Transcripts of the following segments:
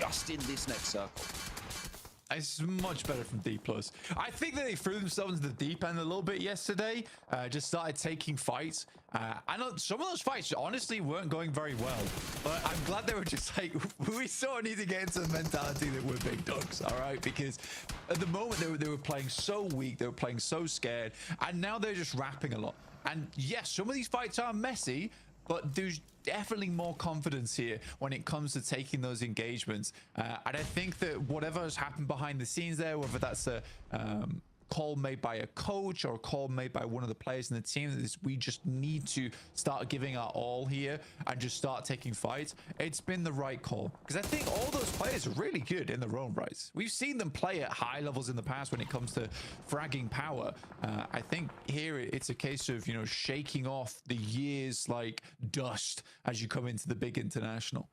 just in this next circle. It's much better from D+. I think that they threw themselves into the deep end a little bit yesterday. Just started taking fights. I know some of those fights honestly weren't going very well, but I'm glad they were just like, we sort of need to get into the mentality that we're big dogs, all right? Because at the moment they were playing so weak, they were playing so scared, and now they're just rapping a lot. And yes, some of these fights are messy, but there's definitely more confidence here when it comes to taking those engagements. And I think that whatever has happened behind the scenes there, whether that's a call made by a coach or a call made by one of the players in the team, is we just need to start giving our all here and just start taking fights. It's been the right call, because I think all those players are really good in their own rights. We've seen them play at high levels in the past when it comes to fragging power. I think here it's a case of, you know, shaking off the years like dust as you come into the big international.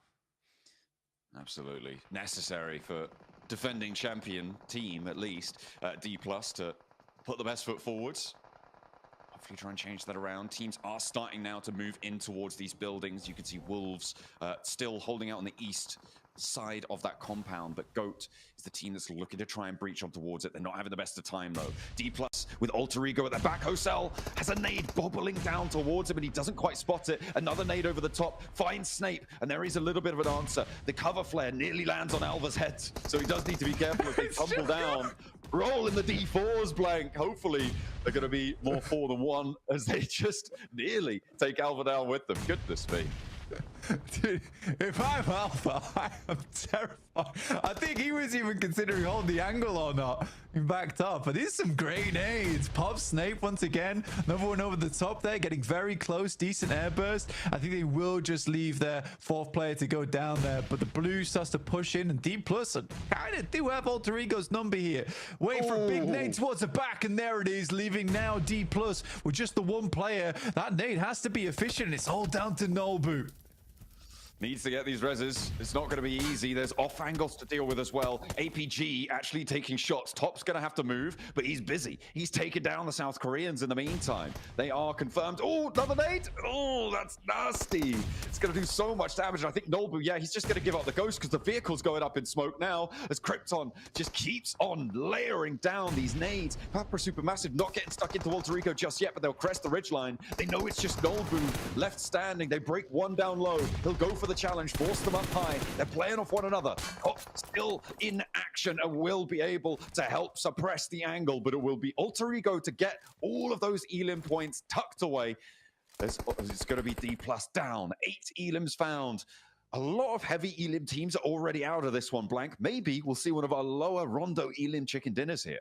Absolutely necessary for defending champion team, at least D+ to put the best foot forwards. Hopefully try and change that around. Teams are starting now to move in towards these buildings. You can see Wolves still holding out on the east side of that compound, but Goat is the team that's looking to try and breach on towards it. They're not having the best of time though. D+ with Alter Ego at the back. Hosel has a nade bobbling down towards him and he doesn't quite spot it. Another nade over the top, finds Snape, and there is a little bit of an answer. The cover flare nearly lands on Alva's head, so he does need to be careful if they tumble down. Roll in the D4s, Blank. Hopefully they're going to be more 4 than 1 as they just nearly take Alva down with them. Goodness me. Dude, if I'm Alpha, I am terrified. I think he was even considering holding the angle or not. He backed up, but these are some great nades. Pop Snape once again. Another one over the top there, getting very close. Decent airburst. I think they will just leave their 4th player to go down there, but the blue starts to push in, and D+ kind of do have Alter Ego's number here. Wait for a big nade towards the back, and there it is, leaving now D+ with just the 1 player. That nade has to be efficient. It's all down to Nolbu. Needs to get these reses. It's not going to be easy. There's off angles to deal with as well. APG actually taking shots. Top's going to have to move, but he's busy. He's taken down the South Koreans in the meantime. They are confirmed. Oh, another nade. Oh, that's nasty. It's going to do so much damage. And I think Nolbu, yeah, he's just going to give up the ghost because the vehicle's going up in smoke now as Krypton just keeps on layering down these nades. Papa Supermassive not getting stuck into Alter Ego just yet, but they'll crest the ridgeline. They know it's just Nolbu left standing. They break one down low. He'll go for the challenge, force them up high. They're playing off one another. Top still in action and will be able to help suppress the angle, but it will be Alter Ego to get all of those Elim points tucked away. It's going to be D+ down. 8 Elims found. A lot of heavy Elim teams are already out of this one, Blank. Maybe we'll see one of our lower Rondo Elim chicken dinners here.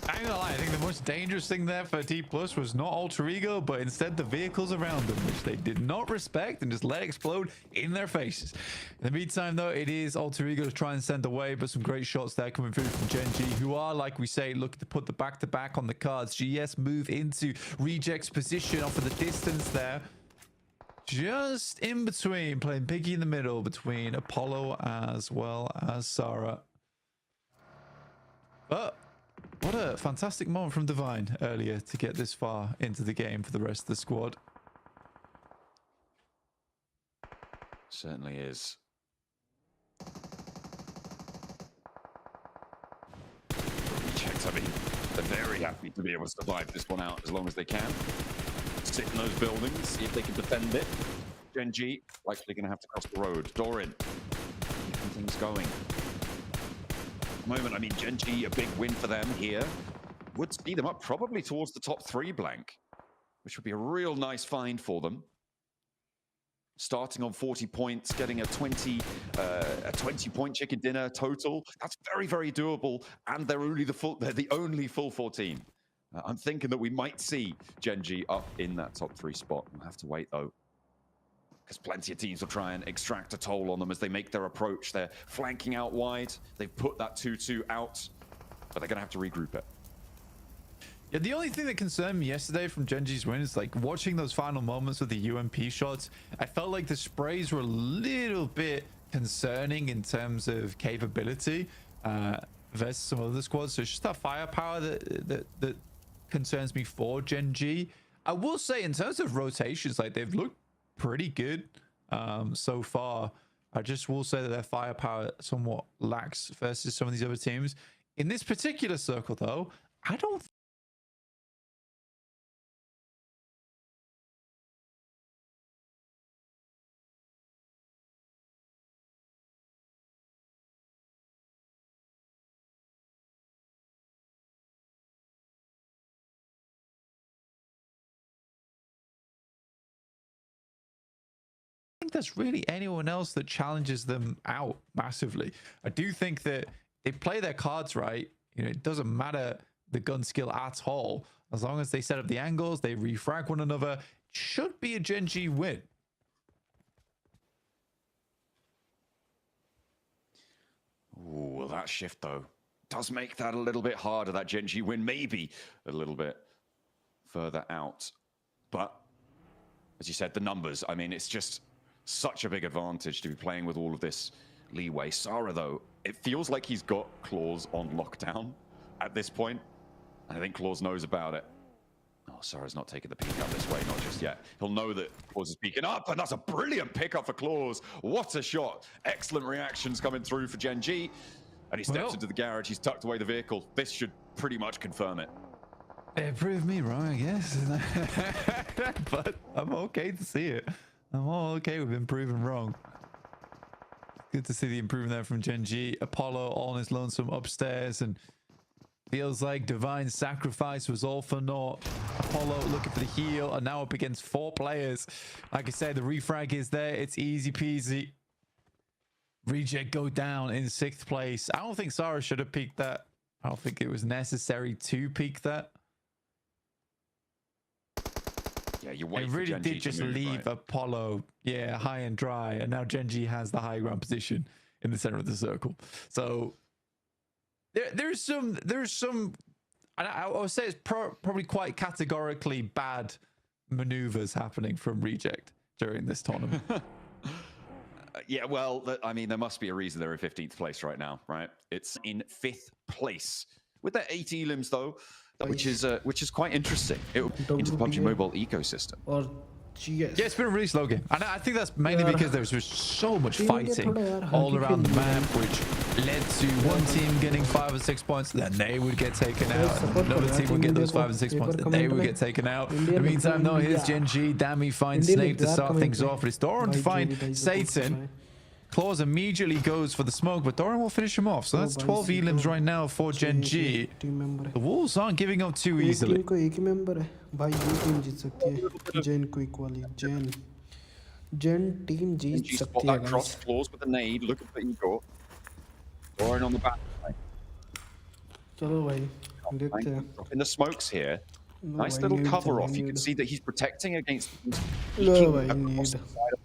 I ain't gonna lie, I think the most dangerous thing there for D+ was not Alter Ego, but instead the vehicles around them, which they did not respect and just let explode in their faces. In the meantime, though, it is Alter Ego to try and send away, but some great shots there coming through from Gen.G, who are, like we say, looking to put the back-to-back on the cards. GS move into Reject's position off of the distance there. Just in between, playing Piggy in the middle between Apollo as well as Sarah. But what a fantastic moment from Divine earlier to get this far into the game for the rest of the squad. Certainly is. Rejects, I mean, they're very happy to be able to survive this one out as long as they can. Sit in those buildings, see if they can defend it. Gen.G likely going to have to cross the road. Doran, keeping things going. Moment, I mean, Gen.G, a big win for them here. Would speed them up probably towards the top 3, Blank, which would be a real nice find for them. Starting on 40 points, getting a 20-point chicken dinner total. That's very, very doable, and they're the only full 14. I'm thinking that we might see Gen.G up in that top 3 spot. We'll have to wait though, because plenty of teams will try and extract a toll on them as they make their approach. They're flanking out wide. They've put that 2-2 out, but they're going to have to regroup it. Yeah, the only thing that concerned me yesterday from Gen.G's win is like watching those final moments with the UMP shots. I felt like the sprays were a little bit concerning in terms of capability versus some other squads. So it's just that firepower that concerns me for Gen.G. I will say in terms of rotations, like they've looked pretty good so far. I just will say that their firepower somewhat lacks versus some of these other teams. In this particular circle, though, I don't think there's really anyone else that challenges them out massively. I do think that they play their cards right. You know, it doesn't matter the gun skill at all. As long as they set up the angles, they refrag one another, should be a Gen G win. Ooh, that shift though does make that a little bit harder. That Gen G win maybe a little bit further out. But as you said, the numbers, I mean, it's just such a big advantage to be playing with all of this leeway. Sarah, though, it feels like he's got Claws on lockdown at this point. And I think Claws knows about it. Oh, Sarah's not taking the peek up this way, not just yet. He'll know that Claws is peeking up, and that's a brilliant pickup for Claws. What a shot. Excellent reactions coming through for Gen G. And he steps into the garage, he's tucked away the vehicle. This should pretty much confirm it. It proved me wrong, I guess. But I'm okay to see it. I'm all okay with him proving wrong. Good to see the improvement there from Gen G. Apollo on his lonesome upstairs, and feels like divine sacrifice was all for naught. Apollo looking for the heal, and now up against 4 players. Like I said, the refrag is there. It's easy peasy. Reject go down in 6th place. I don't think Sarah should have peeked that. I don't think it was necessary to peek that. Yeah, you wait It for really Gen G did just to move, leave right? Apollo, yeah, high and dry, and now Gen G has the high ground position in the center of the circle. So there's some, and I would say it's probably quite categorically bad maneuvers happening from Reject during this tournament. Yeah, well, I mean, there must be a reason they're in 15th place right now, right? It's in 5th place with their 8 elims, though, which is quite interesting into the PUBG Mobile ecosystem. Or GS. Yeah, it's been a really slow game, and I think that's mainly because there was just so much fighting all around the map, which led to one team getting 5 or 6 points, then they would get taken out, and another team would get those 5 and 6 points, then they would get taken out. In the meantime, though, here's Gen G. Dammy finds Snake to start things off, but it's Doran to find Satan. Claws immediately goes for the smoke, but Doran will finish him off. So that's 12 elims right now for Gen G. The Wolves aren't giving up too easily. को एक ही member है भाई, ये team जीत सकती है जेन को equally जेन team जीत G सकती spot है that cross, guys. Claws with the nade, looking for Igor. Doran on the back. चलो भाई देखते हैं. In the smokes here. Nice भाई, little need cover था, off. You can need. see that he's protecting against low peeking भाई across need. the side of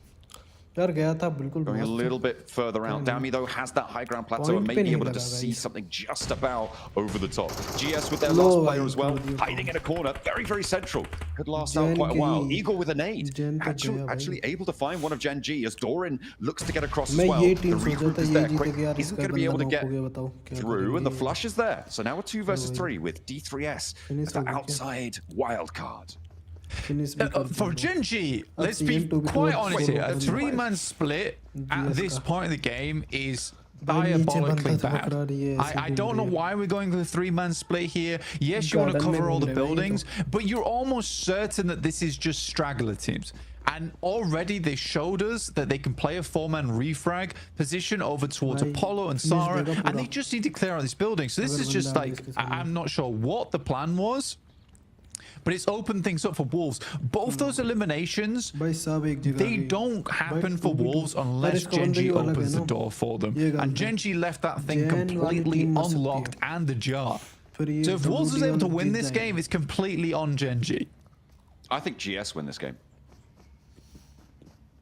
यार गया था बिल्कुल Going a मस्त. little bit further out. Dami, though, has that high ground plateau and may Point be पे able नहीं to लगा see भाई. something just about over the top. GS with their low last भाई, player as well, कर दिया hiding in a corner. Very, very central. Could last out Gen quite a while. G. Eagle with a nade. Gen तक गया भाई. Actually able to find one of Gen G as Doran looks to get across as मैं well. ये The team सोचा regroup था is ये there. जीतेगी Quick यार, isn't इसका going to be able to बंदा get knock हो गया, बताओ क्या through, and the करेंगे. flush is there. So now a 2 versus भाई. 3 with D3S Finish as the हो गया क्या? outside wild card. Finish भी कर For दिया. Gen G, let's season be 2 भी quite तो honest solo here. A कर दिया. 3-man split at GS this का. point in the game is भाई नीचे diabolically बंदा bad. पकड़ा रही है, ऐसे I don't know घूम रही है. why we're going with a 3-man split here. Yes, you want to Garden में cover all घूम the रहे हैं, वही buildings, तो. but you're almost certain that this is just straggler teams. And already they showed us that they can play a 4-man refrag position over towards भाई, Apollo and miss Sarah, देगा and they पूरा. just need to clear out this building. So this अगर is just बंदा आ गया like, इसके सामने. I'm not sure what the plan was, but it's opened things up for Wolves. Both those eliminations, भाई सब एक जगह they आ गए. don't happen भाई, for 2v2. Wolves पर unless इसका Gen बंदा G ही अलग है opens the ना. door for them. ये गलत And है. Gen G left that thing Gen वाली completely team मर सकती है. unlocked and ajar. फिर ये So if Wolves is WD able to वाले win जीत this जाएंगे. game, it's completely on Gen G. I think GS win this game.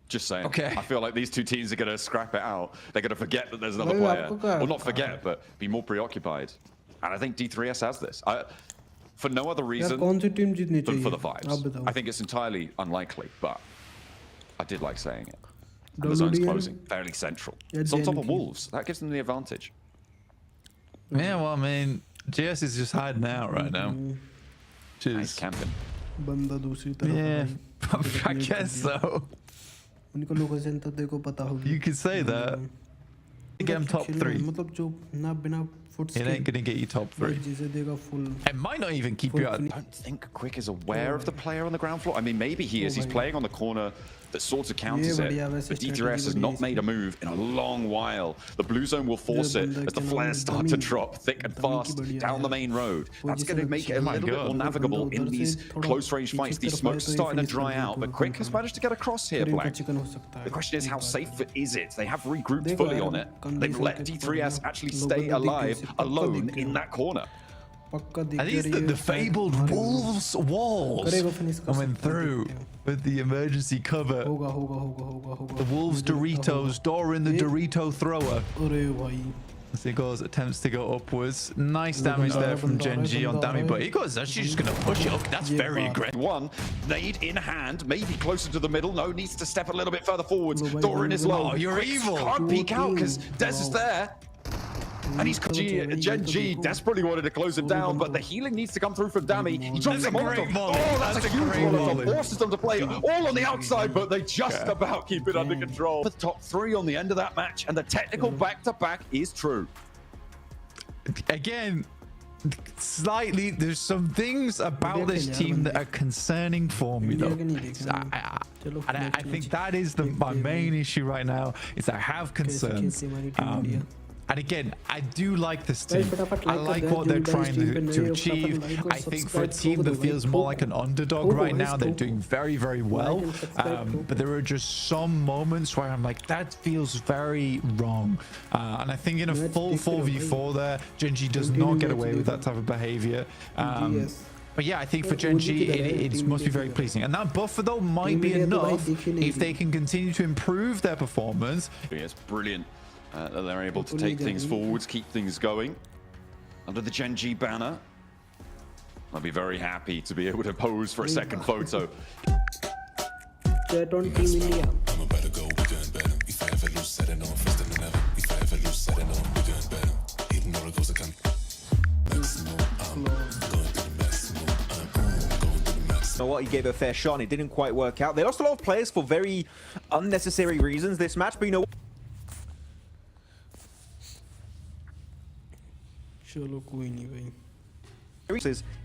Just saying. Okay. I feel like these two teams are going to scrap it out. They're going to forget that there's another भाई, player. आपको क्या Well, not लगता forget, है? but be more preoccupied. And I think D3S has this. For no other यार reason कौन सी team जीतनी than चाहिए? for the आप vibes. बताओ. I think it's entirely unlikely, but I did like saying it. And the zone's WDN? closing, fairly central. Yeah, It's on top of JNK. Wolves. That gives them the advantage. Yeah, well, I mean, GS is just hiding out right now. Nice camping. बंदा दूसरी तरफ है Yeah, भाई. I guess so. उनको location तो देखो पता होगी. You could say that. Get him top 3. मतलब जो ना बिना foot It ain't gonna get you top 3. जिसे देगा full. It might not even keep you out. I don't think Quick is aware of the player on the ground floor. I mean, maybe he is. He's playing on the corner that sort of counters it. But D3S has not made a move in a long while. The blue zone will force it as the flares start to drop thick and fast down the main road. That's going to make it a little bit more navigable in these close-range fights. These smokes are starting to dry out, but Quick has managed to get across here, Black. The question is, how safe is it? They have regrouped fully on it. They've let D3S actually stay alive alone in that corner. And these the fabled wolves walls coming through with the emergency cover. The wolves Doritos, Dora in the Dorito thrower. As he goes, attempts to go upwards. Nice damage there from Gen G on Dami, but he goes, actually just going to push it. Okay, that's very aggressive. One, nade in hand, maybe closer to the middle. No, needs to step a little bit further forwards. Doran is low. Oh, you're evil. Can't peek out because Des is there. And he's Gen G desperately wanted to close him down, but the healing needs to come through from Dami. He drops a Molotov. Oh, that's a huge Molotov. Forces them to play all on the outside, but they just about keep it under control. The top 3 on the end of that match, and the technical back-to-back is true. Again, slightly, there's some things about this team that are concerning for me, though. I think that is my main issue right now, is I have concerns. And again, I do like this team. I like what they're trying to achieve. I think for a team that feels more like an underdog right now, they're doing very, very well. But there are just some moments where I'm like, that feels very wrong. And I think in a full 4v4 there, Gen G does not get away with that type of behavior. But yeah, I think for Gen G, it must be very pleasing. And that buffer, though, might be enough if they can continue to improve their performance. Yes, brilliant. They're able to take things forwards, keep things going under the Gen G banner. I'll be very happy to be able to pose for a second photo. Chat on Team India. I'm about to go, we're doing better. If I ever lose, set it on faster than ever. If I ever lose, set it on, we're doing better. Hitting all the goals I can. Maximum, I'm going through the maximum. I'm going through the maximum. You know what? He gave it a fair shot and it didn't quite work out. They lost a lot of players for very unnecessary reasons this match, but you know what?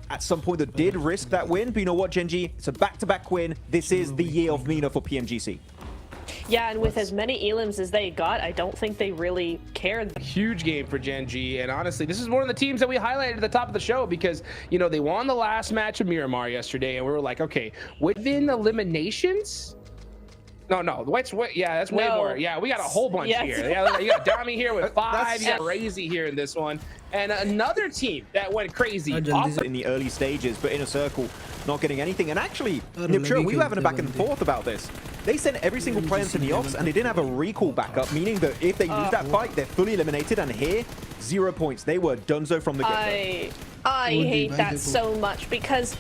At some point that did risk that win, but you know what, Gen G? It's a back-to-back win. This is the year of Mina for PMGC. Yeah, and with as many elims as they got, I don't think they really cared. Huge game for Gen G, and honestly, this is one of the teams that we highlighted at the top of the show because, you know, they won the last match of Miramar yesterday, and we were like, okay, within eliminations? No, yeah, that's way more. Yeah, we got a whole bunch here. Yeah, you got Dami here with 5, you got Crazy here in this one, and another team that went crazy. In the early stages, but Inner Circle not getting anything. And actually, Nipture, we were having a back and forth about this. They sent every single player into the offs, and they didn't have a recall backup, meaning that if they lose that fight, they're fully eliminated. And here, 0 points. They were donezo from the get-go. I hate that so much because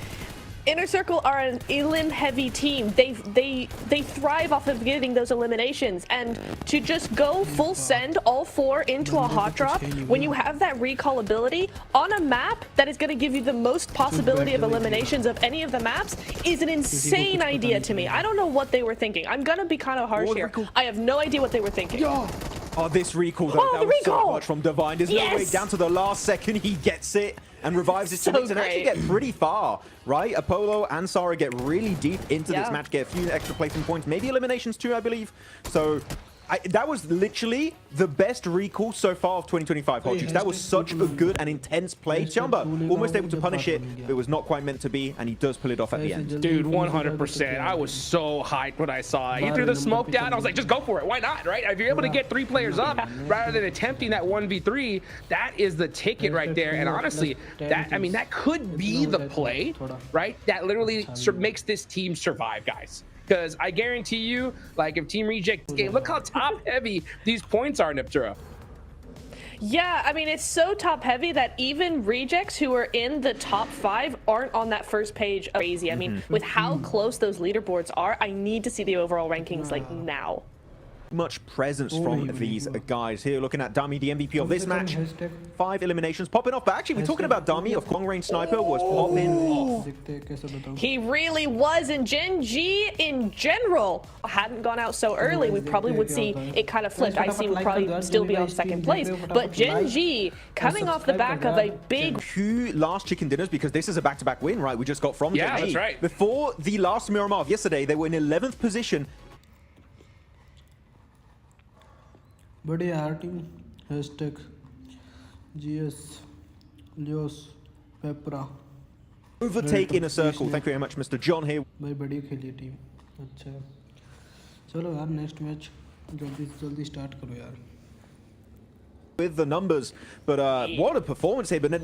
Inner Circle are an elim-heavy team. They thrive off of getting those eliminations, and to just go full send all 4 into a hot drop when you have that recall ability on a map that is going to give you the most possibility of eliminations of any of the maps is an insane idea to me. I don't know what they were thinking. I'm gonna be kind of harsh here. I have no idea what they were thinking. Oh, this recall, though, that was so much from Divine. There's no way down to the last second he gets it and revives his teammates and actually get pretty far, right? Apollo and Sarah get really deep into this match, get a few extra placement points, maybe eliminations too, I believe. So that was literally the best recall so far of 2025, Hodgix. That was such a good and intense play. Chamba almost able to punish it, but it was not quite meant to be, and he does pull it off at the end. Dude, 100%. I was so hyped when I saw it. He threw the smoke down. I was like, just go for it. Why not, right? If you're able to get 3 players up rather than attempting that 1v3, that is the ticket right there. And honestly, that could be the play, right? That literally makes this team survive, guys. Because I guarantee you, like, if Team Reject this game, look how top heavy these points are, Niptura. Yeah, I mean, it's so top heavy that even rejects who are in the top 5 aren't on that first page. Crazy. I mean, with how close those leaderboards are, I need to see the overall rankings like now. much presence from these guys here. Looking at Dami, the MVP of this match. 5 eliminations popping off. But actually, we're talking about Dami, of long-range sniper, was popping off. He really was, and Gen G in general hadn't gone out so early. We probably would see it kind of flipped. IC would probably still be on second place. But Gen G coming off the back of a big 2 last chicken dinners, because this is a back-to-back win, right? We just got from Gen G. That's right. Before the last Miramar of yesterday, they were in 11th position. बढ़िया यार team hashtag GS Leos Pepra Overtake in a circle. Thank you very much, Mr. John here. भाई बढ़िया खेली team अच्छा चलो यार next match जल्दी start करो यार With the numbers, but what a performance here. But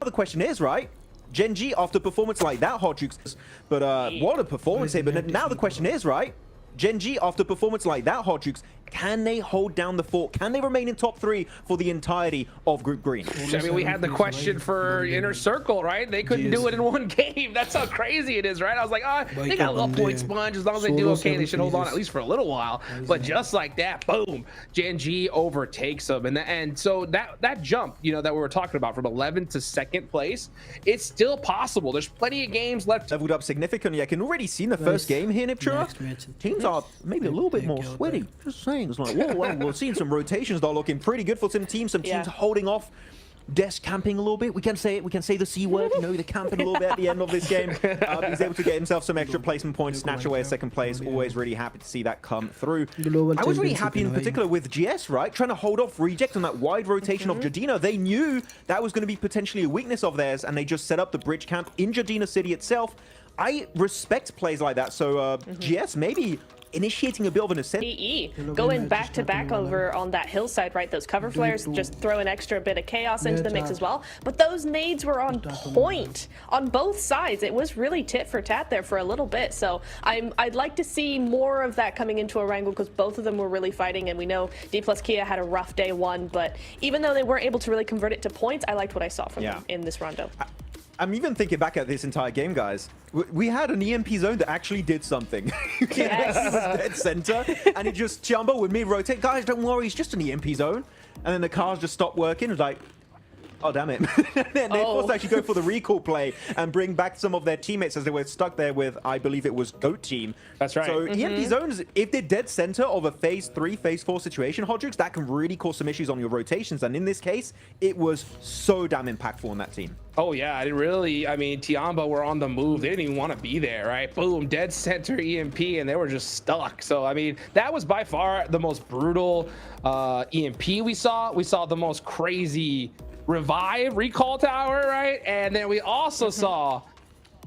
the question is, right? Gen G, after performance like that, Hot Jukes, but what a performance here. But now the question is, right? Gen G, after performance like that, Hot Jukes, can they hold down the fort? Can they remain in top 3 for the entirety of Group Green? I mean, we had the question for Inner Circle, right? They couldn't do it in one game. That's how crazy it is, right? I was like, they got a little point sponge. As long as they do okay, they should hold on at least for a little while. But just like that, boom, Gen G overtakes them. And so that jump, you know, that we were talking about from 11th to 2nd place, it's still possible. There's plenty of games left. Leveled up significantly. I can already see in the first game here, Niptura. Teams are maybe a little bit more sweaty. Just saying. It's like, whoa, we're seeing some rotations that are looking pretty good for some teams. Some teams holding off, desk camping a little bit. We can say it. We can say the C word. You know, they're camping a little bit at the end of this game. He's able to get himself some extra placement points, snatch away a 2nd place. Always really happy to see that come through. I was really happy in particular with GS, right? Trying to hold off reject on that wide rotation of Jadina. They knew that was going to be potentially a weakness of theirs, and they just set up the bridge camp in Jadina City itself. I respect plays like that. So GS maybe initiating a bit of an ascent. Going back to back over on that hillside, right? Those cover flares just throw an extra bit of chaos into the mix as well. But those nades were on point on both sides. It was really tit for tat there for a little bit. So I'd like to see more of that coming into a wrangle, because both of them were really fighting, and we know D plus Kia had a rough day 1, but even though they weren't able to really convert it to points, I liked what I saw from them in this rondo. I'm even thinking back at this entire game, guys. We had an EMP zone that actually did something. Yes. It was dead center, and it just Chumbo with me rotate. Guys, don't worry, it's just an EMP zone. And then the cars just stopped working. It was like, oh, damn it. They forced to actually go for the recall play and bring back some of their teammates, as they were stuck there with, I believe it was GOAT team. That's right. So EMP zones, if they're dead center of a phase 3, phase 4 situation, Hodrix, that can really cause some issues on your rotations. And in this case, it was so damn impactful on that team. Oh, yeah, I mean, Tiamba were on the move. They didn't even want to be there, right? Boom, dead center EMP, and they were just stuck. So, I mean, that was by far the most brutal EMP we saw. We saw the most crazy revive recall tower, right? And then we also saw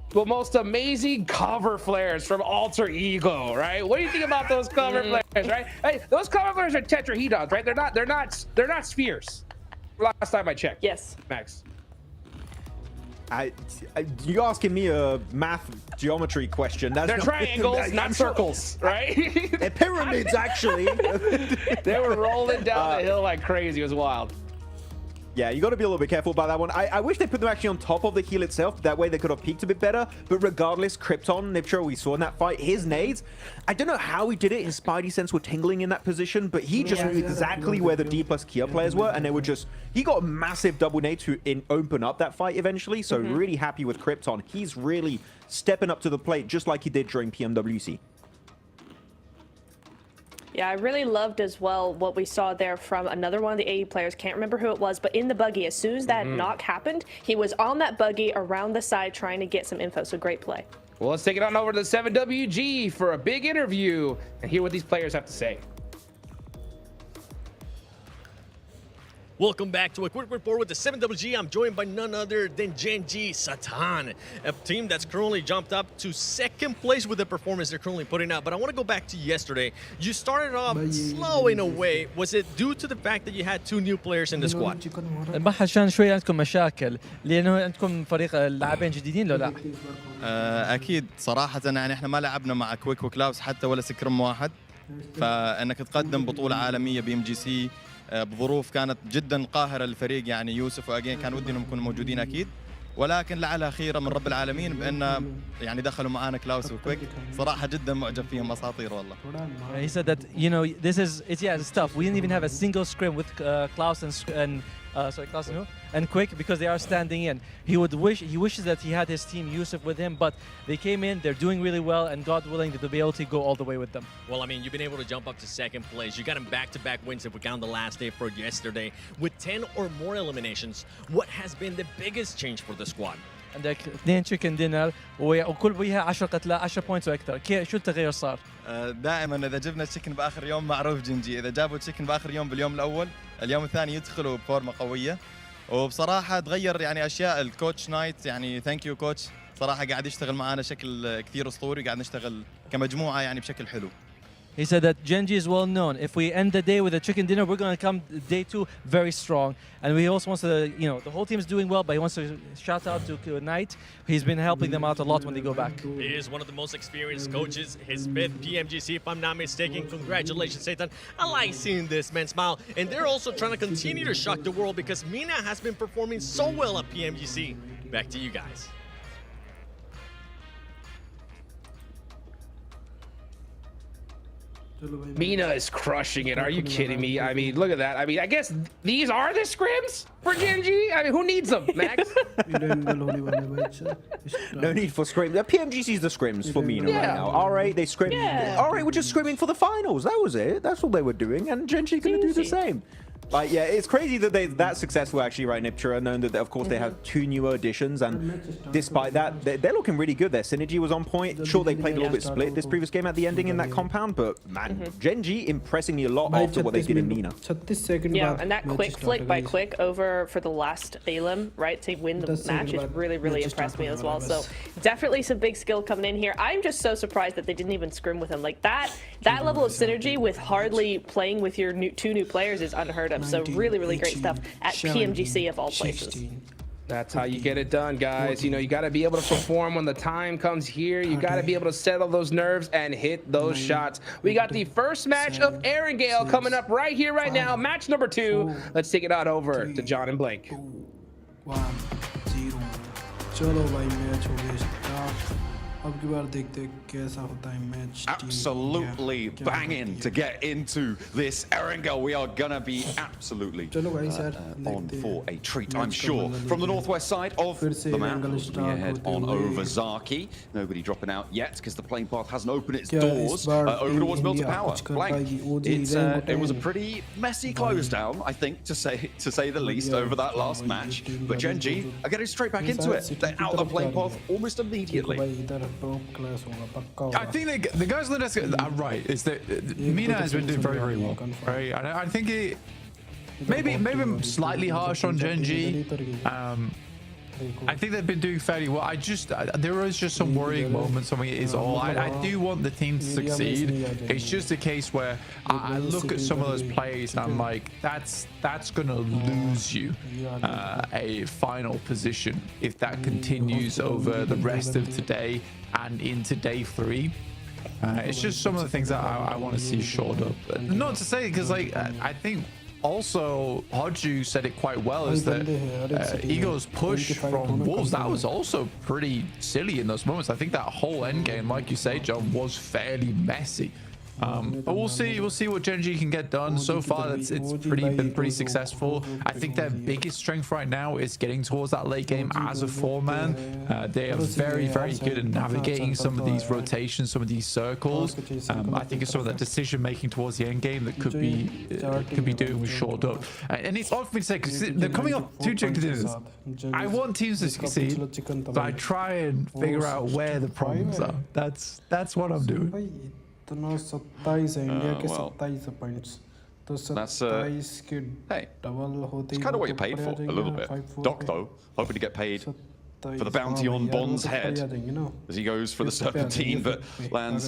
the most amazing cover flares from Alter Ego, right? What do you think about those cover flares, right? Hey, those cover flares are tetrahedrons, right? They're not spheres. Last time I checked. Yes. Max. You're asking me a math geometry question. They're triangles, not circles, right? They're pyramids, actually. They were rolling down the hill like crazy. It was wild. Yeah, you got to be a little bit careful about that one. I wish they put them actually on top of the heel itself. That way they could have peaked a bit better. But regardless, Krypton, Niptra, we saw in that fight, his nades, I don't know how he did it. His Spidey sense were tingling in that position, but he just knew exactly where the D plus Kia players were, and they were just, he got a massive double nade to open up that fight eventually. So really happy with Krypton. He's really stepping up to the plate just like he did during PMWC. Yeah, I really loved as well what we saw there from another one of the AE players. Can't remember who it was, but in the buggy, as soon as that knock happened, he was on that buggy around the side trying to get some info. So great play. Well, let's take it on over to the 7WG for a big interview and hear what these players have to say. Welcome back to a quick report with the 7WG. I'm joined by none other than Gen G Satan, a team that's currently jumped up to second place with the performance they're currently putting out. But I want to go back to yesterday. You started off slow in a way. Was it due to the fact that you had 2 new players in the squad? عشان شوي عندكم مشاكل لأنه عندكم فريق لاعبين جديدين ولا لا؟ أكيد صراحة يعني إحنا ما لعبنا مع كويك وكلاوس حتى ولا سكرم واحد، فإنك تقدم بطولة عالمية PMGC بظروف كانت جدا قاهرة للفريق، يعني يوسف واجين كان ودي انهم يكونوا موجودين اكيد، ولكن لعلها خيرة من رب العالمين بان يعني دخلوا معانا كلاوس وكويك. صراحة جدا معجب فيهم، اساطير والله. He said that, you know, this is, it's tough. We didn't even have a single scrim with Klaus Klaus and Quick because they are standing in. He wishes that he had his team Yusuf with him, but they came in, they're doing really well, and God willing that they'll be able to go all the way with them. Well, I mean, you've been able to jump up to second place. You got him back-to-back wins if we count the last day for yesterday. With 10 or more eliminations, what has been the biggest change for the squad? عندك 2 تشيكن دينر وكل بيها 10 قتلى 10 بوينتس واكثر. شو التغير صار؟ دائما اذا جبنا تشيكن باخر يوم معروف جنجي، اذا جابوا تشيكن باخر يوم باليوم الاول، اليوم الثاني يدخلوا بفورمه قويه. وبصراحه تغير يعني اشياء. الكوتش نايت يعني ثانك يو كوتش، صراحه قاعد يشتغل معانا بشكل كثير اسطوري، قاعد نشتغل كمجموعه يعني بشكل حلو. He said that Genji is well known. If we end the day with a chicken dinner, we're going to come day 2 very strong. And he also wants to, you know, the whole team is doing well, but he wants to shout out to Knight. He's been helping them out a lot when they go back. He is one of the most experienced coaches. His 5th PMGC, if I'm not mistaken. Congratulations, Satan. I like seeing this man smile. And they're also trying to continue to shock the world because Mina has been performing so well at PMGC. Back to you guys. Mina is crushing it. Are you kidding me? I mean, look at that. I mean, I guess these are the scrims for Genji? I mean, who needs them, Max? No need for scrim. The PMGC's the scrims for Mina right now. Alright, they scrim. Alright, we're just scrimming for the finals. That was it. That's all they were doing. And Genji's gonna do the same. Like, yeah, it's crazy that they're that successful actually, right, Niptura, knowing that, of course, they have 2 newer additions, and despite that, they're looking really good. Their synergy was on point. Sure, they played a little bit split this previous game at the ending in that compound, but, man, Genji impressing me a lot after what they did in Nina. Yeah, and that quick flick by Quick over for the last Alim, right, to win the match, it really impressed me as well. So definitely some big skill coming in here. I'm just so surprised that they didn't even scrim with him. Like, that level of synergy with hardly playing with your 2 new players is unheard of. So really great stuff at PMGC of all places. That's how you get it done, guys. You know, you got to be able to perform when the time comes here. You got to be able to settle those nerves and hit those shots. We got the first match of Aaron Gale coming up right here, right now. Match number 2. Let's take it on over to John and Blake. 1-0 चलो भाई match हो गया start अब की बार देखते हैं कैसा होता है match absolutely banging to get into this Erangel. We are gonna be absolutely on for a treat, I'm sure. From the northwest side of the map, looking ahead on over Zaki. Nobody dropping out yet because the plane path hasn't opened its doors over towards Build to Power. Blank. It was a pretty messy close down, I think, to say the least, over that last match. But Genji are getting straight back into it. They're out of the plane path almost immediately. I think the guys on the desk are right. Is that Mina has been doing very well, right? I think it maybe I'm slightly harsh on Genji. I think they've been doing fairly well. There is just some worrying moments. I mean, it is all. I do want the team to succeed. It's just a case where I look at some of those plays and I'm like, that's gonna lose you a final position if that continues over the rest of today and into day 3. It's just some of the things that I want to see shored up. Not to say, because like I think also Hoju said it quite well, is that Ego's push from Wolves, that was also pretty silly in those moments. I think that whole end game, like you say, John, was fairly messy. But we'll see what Genji can get done. So far, it's been pretty successful. I think their biggest strength right now is getting towards that late game as a 4-man. They are very good at navigating some of these rotations, some of these circles. I think it's some of that decision making towards the end game that could be doing with shored up. And it's odd for me to say, because they're coming off 2 chicken dinners. I want teams to succeed, but I try and figure out where the problems are. That's what I'm doing. That's hey, it's kind of what you paid for, a little bit. Doc, though, hoping to get paid for the bounty on Bond's head as he goes for the serpentine, but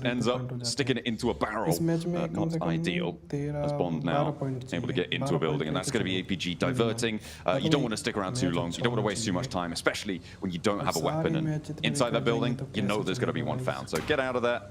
ends up sticking it into a barrel. Not ideal, as Bond now able to get into a building, and that's going to be APG diverting. You don't want to stick around too long. You don't want to waste too much time, especially when you don't have a weapon. And inside that building, you know there's going to be one found. So get out of there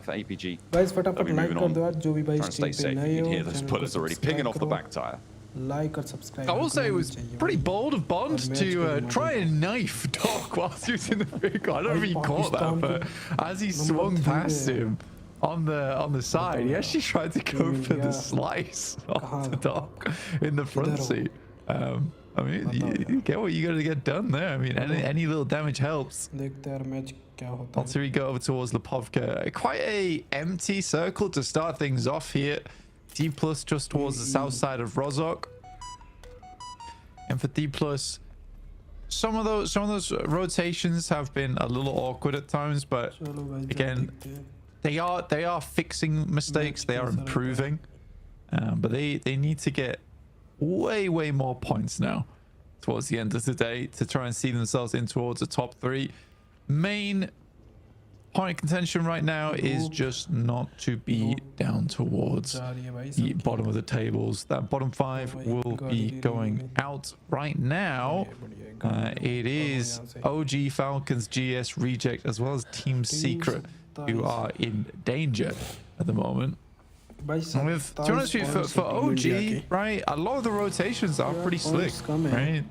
for APG. They'll be moving on. Trying to stay safe. You can hear those bullets already pinging off the back tire. Like और subscribe I will say it was pretty bold of Bond to try and knife Doc whilst using the vehicle. I don't know if he caught that, but as he swung past him on the side, he actually tried to go for the slice off the Doc in the front seat. I mean, you get what you got to get done there. I mean, any little damage helps. देखते हैं match क्या होता है. Once we go over towards Lipovka, quite a empty circle to start things off here. D plus just towards the south side of Rozhok, and for D plus, some of those rotations have been a little awkward at times, but again, they are fixing mistakes, they are improving, but they need to get way more points now towards the end of the day to try and see themselves in towards the top 3. Main point contention right now is just not to be down towards the bottom of the tables. That bottom 5 will be going out right now. It is OG, Falcons, GS, Reject, as well as Team Secret who are in danger at the moment. With, to be honest with you, for OG, right, a lot of the rotations are pretty slick, right?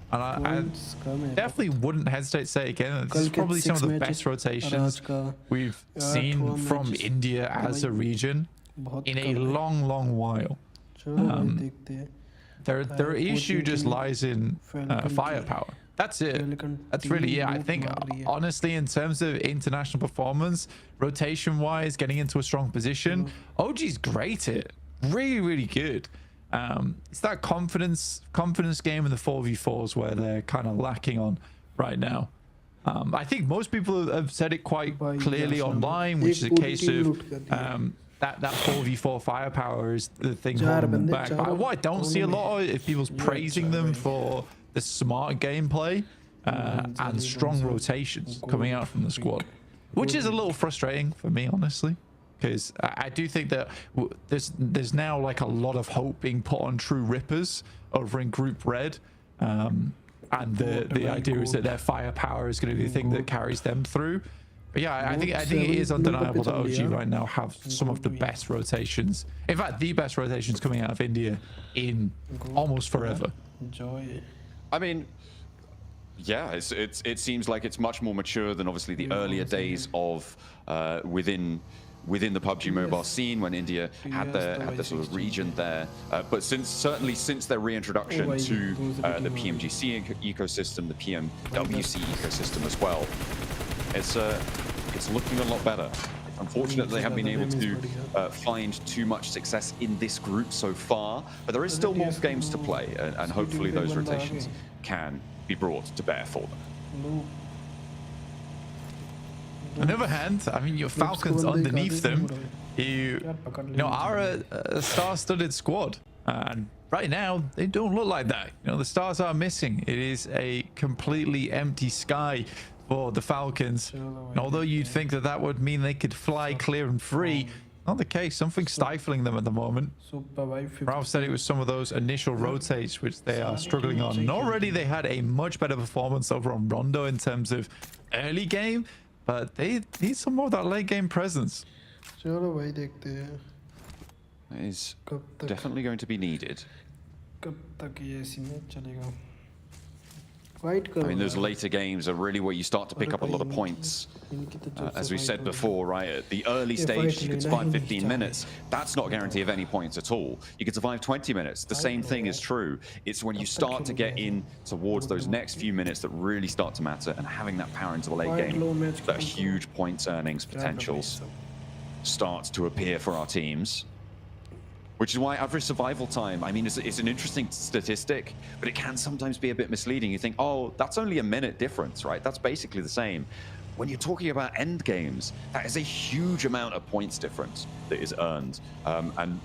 And I definitely wouldn't hesitate to say again, this is probably some of the best rotations we've seen from India as a region in a long while. Their issue just lies in firepower. That's it. That's really it. I think, honestly, in terms of international performance, rotation-wise, getting into a strong position, OG's great at it. Really good. It's that confidence game in the 4v4s where they're kind of lacking on right now. I think most people have said it quite clearly online, which is a case of that 4v4 firepower is the thing holding them back. But what I don't see a lot of is people's praising them for the smart gameplay and strong rotations coming out from the squad, which is a little frustrating for me, honestly. Because I do think that there's now like a lot of hope being put on True Rippers over in Group Red, and the idea is that their firepower is going to be the thing that carries them through. But yeah, I think it is undeniable that OG right now have some of the best rotations. In fact, the best rotations coming out of India in almost forever. I mean, yeah, it seems like it's much more mature than obviously the earlier days of within the PUBG Mobile scene when India had their sort of region there. But certainly since their reintroduction to the PMGC ecosystem, the PMWC ecosystem as well, it's looking a lot better. Unfortunately, they haven't been able to find too much success in this group so far, but there is still more games to play, and hopefully those rotations can be brought to bear for them. On the other hand, I mean, your Falcons underneath them, you know, are a star-studded squad, and right now they don't look like that. You know, the stars are missing. It is a completely empty sky for the Falcons. And although you'd think that would mean they could fly clear and free, not the case. Something's stifling them at the moment. Ralph said it was some of those initial rotates which they are struggling on. And already they had a much better performance over on Rondo in terms of early game, but they need some more of that late game presence. It is definitely going to be needed. I mean, those later games are really where you start to pick up a lot of points. As we said before, right, at the early stage, you could survive 15 minutes. That's not a guarantee of any points at all. You could survive 20 minutes. The same thing is true. It's when you start to get in towards those next few minutes that really start to matter, and having that power into the late game, that huge points earnings potentials starts to appear for our teams. Which is why average survival time, I mean, it's an interesting statistic, but it can sometimes be a bit misleading. You think, oh, that's only a minute difference, right? That's basically the same. When you're talking about end games, that is a huge amount of points difference that is earned. And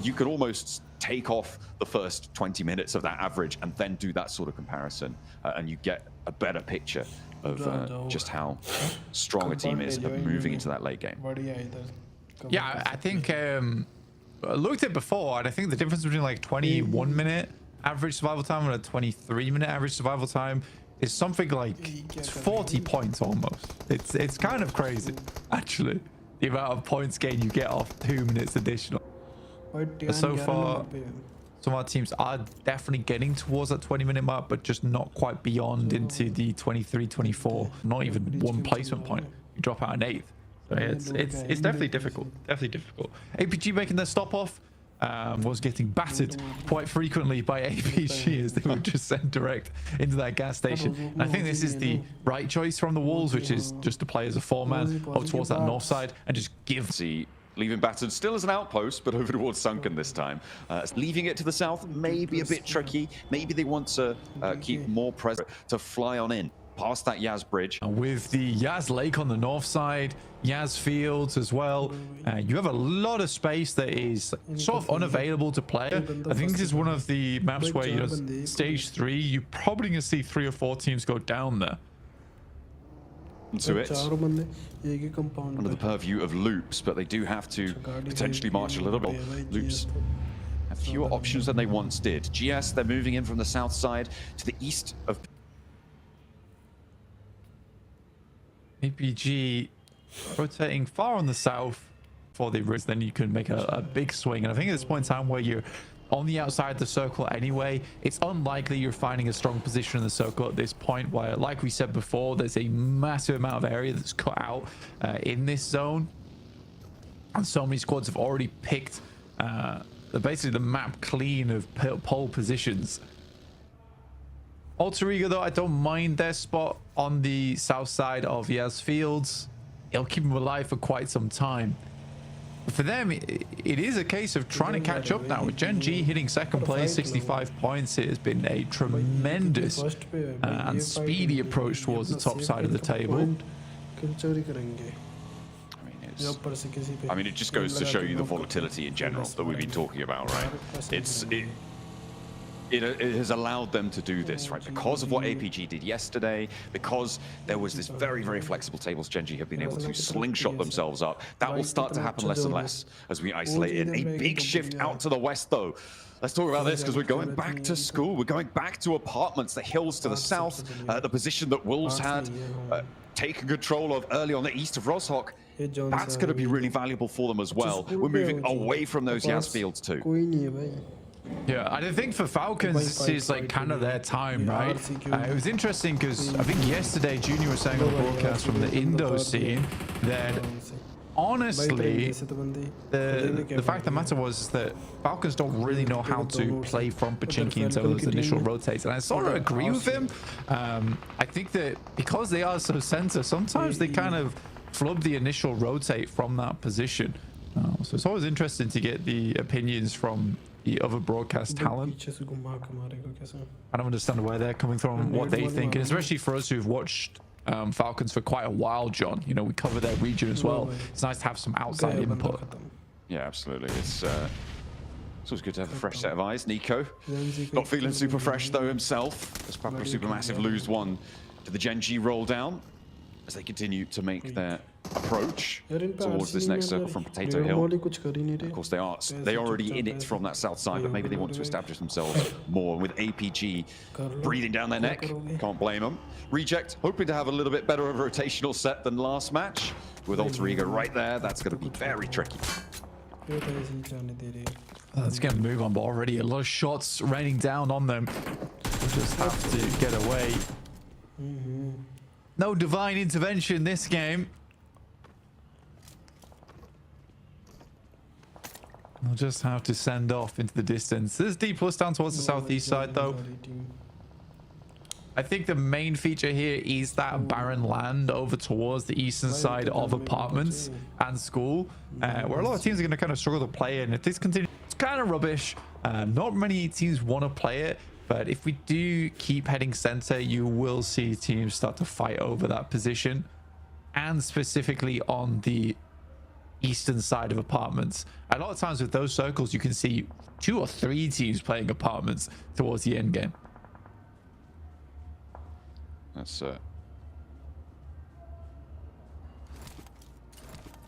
you could almost take off the first 20 minutes of that average and then do that sort of comparison. And you get a better picture of just how strong a team is of moving into that late game. Yeah, I think... I looked at it before, and I think the difference between like 21-minute average survival time and a 23-minute average survival time is something like 40 points almost. It's kind of crazy, actually, the amount of points gain you get off 2 minutes additional. So Some of our teams are definitely getting towards that 20-minute mark, but just not quite beyond into the 23, 24. Not even one placement point. You drop out an 8th. So it's definitely difficult. Definitely difficult. APG making their stop off. Was getting battered quite frequently by APG as they would just send direct into that gas station. And I think this is the right choice from the Wolves, which is just to play as a 4-man over towards that north side and just give. See, leaving battered still as an outpost, but over towards Sunken this time. Leaving it to the south may be a bit tricky. Maybe they want to keep more pressure to fly on in past that Yaz bridge. And with the Yaz Lake on the north side, Yaz Fields as well, you have a lot of space that is sort of unavailable to play. I think this is one of the maps where, you know, stage 3, you're probably going to see 3 or 4 teams go down there. Into it under the purview of Loops, but they do have to potentially march a little bit. Loops have fewer options than they once did. GS, they're moving in from the south side to the east of APG rotating far on the south for the routes, then you can make a big swing. And I think at this point in time where you're on the outside of the circle anyway, it's unlikely you're finding a strong position in the circle at this point, where, like we said before, there's a massive amount of area that's cut out in this zone. And so many squads have already picked basically the map clean of pole positions. Alter Ego, though, I don't mind their spot on the south side of Yaz Fields. It'll keep them alive for quite some time. But for them, it is a case of trying to catch up now. With Gen G hitting second place, 65 points, it has been a tremendous and speedy approach towards the top side of the table. I mean, it just goes to show you the volatility in general that we've been talking about, right? It has allowed them to do this, right? Because of what APG did yesterday, because there was this very, very flexible tables, Gen G have been able to slingshot themselves up. That will start to happen less and less as we isolate in. A big shift out to the west, though. Let's talk about this, because we're going back to school. We're going back to apartments, the hills to the south, the position that Wolves had taken control of early on the east of Roshok. That's going to be really valuable for them as well. We're moving away from those Yaz Fields too. Yeah, I think for Falcons, this is like kind of their time, right? It was interesting because I think yesterday Junior was saying on the broadcast from the Indo scene that honestly, the fact of the matter was that Falcons don't really know how to play from Pachinki until those initial rotates. And I sort of agree with him. I think that because they are so center, sometimes they kind of flub the initial rotate from that position. So it's always interesting to get the opinions from the other broadcast talent. I don't understand where they're coming from and what they think, and especially for us who've watched Falcons for quite a while, John. You know, we cover their region as well. It's nice to have some outside input. Yeah, absolutely. It's always good to have a fresh set of eyes. Nico, not feeling super fresh though himself, as Papa Supermassive lose one to the Gen G roll down as they continue to make their approach towards this next circle from Potato Hill. Of course, they're already in it from that south side, but maybe they want to establish themselves more. With APG breathing down their neck, can't blame them. Reject hoping to have a little bit better of a rotational set than last match. With Alter Ego right there, that's going to be very tricky. Let's get a move on, but already a lot of shots raining down on them. We'll just have to get away. No divine intervention this game. We'll just have to send off into the distance. There's D plus down towards the southeast side, though. I think the main feature here is that barren land over towards the eastern side of apartments and school, where a lot of teams are going to kind of struggle to play in. If this continues, it's kind of rubbish. Not many teams want to play it, but if we do keep heading center, you will see teams start to fight over that position, and specifically on the eastern side of apartments. A lot of times with those circles, you can see 2 or 3 teams playing apartments towards the end game. That's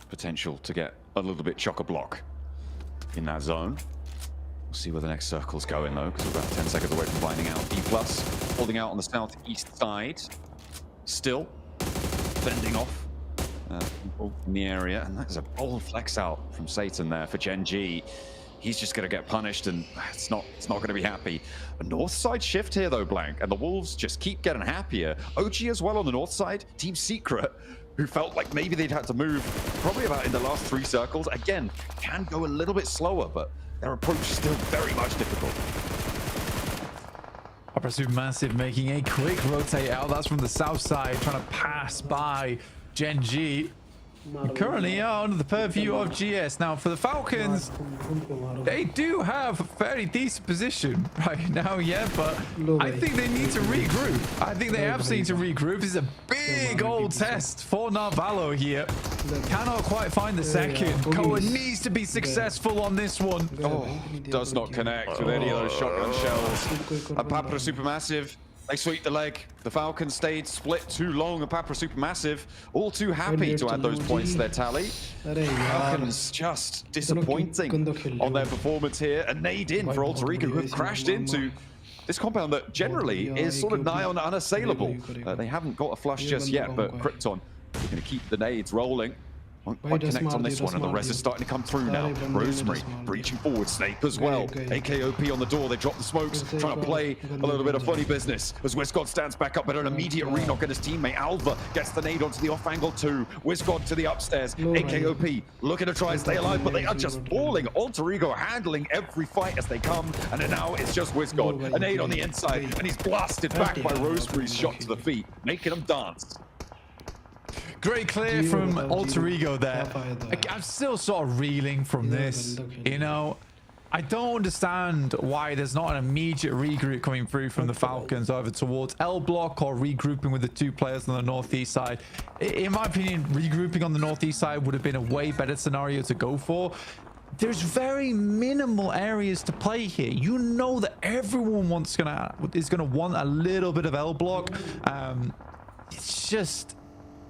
potential to get a little bit chock-a-block in that zone. We'll see where the next circle's going, though, because we're about 10 seconds away from finding out. D+, holding out on the southeast side. Still fending off people in the area. And that's a bold flex out from Satan there for Gen G. he's just going to get punished, and it's not going to be happy. A north side shift here though, Blank, and the Wolves just keep getting happier. OG as well on the north side. Team Secret, who felt like maybe they'd had to move probably about in the last 3 circles. Again, can go a little bit slower, but their approach is still very much difficult. Supermassive making a quick rotate out. That's from the south side, trying to pass by Gen G. Currently under the purview of GS. Now for the Falcons, they do have a fairly decent position right now, yeah, but I think they need to regroup. I think they absolutely need to regroup. This is a big old test for Narvalo here. Cannot quite find the second. Koa needs to be successful on this one. Oh, does not connect with any of those shotgun shells. And Papra Supermassive, they sweep the leg. The Falcons stayed split too long, and Papra Supermassive all too happy to add those points to their tally. Falcons just disappointing on their performance here. A nade in for Alter Ego, who have crashed into this compound that generally is sort of nigh on unassailable. They haven't got a flush just yet, but Krypton are going to keep the nades rolling. Won't quite connect on this one, and the res is starting to come through now. Rosemary breaching forward, Snape as well. AKOP on the door, they drop the smokes, trying to play a little bit of funny business as WizGod stands back up, but an immediate re-knock at his teammate. Alva gets the nade onto the off angle too. WizGod to the upstairs. AKOP looking to try and stay alive, but they are just falling. Alter Ego handling every fight as they come, and then now it's just WizGod. A nade on the inside, and he's blasted back by Rosemary's shot to the feet, making him dance. Great clear from Alter Ego there. I'm still sort of reeling from this, you know. I don't understand why there's not an immediate regroup coming through from the Falcons over towards L block, or regrouping with the 2 players on the northeast side. In my opinion, regrouping on the northeast side would have been a way better scenario to go for. There's very minimal areas to play here. You know that everyone is gonna want a little bit of L block. It's just,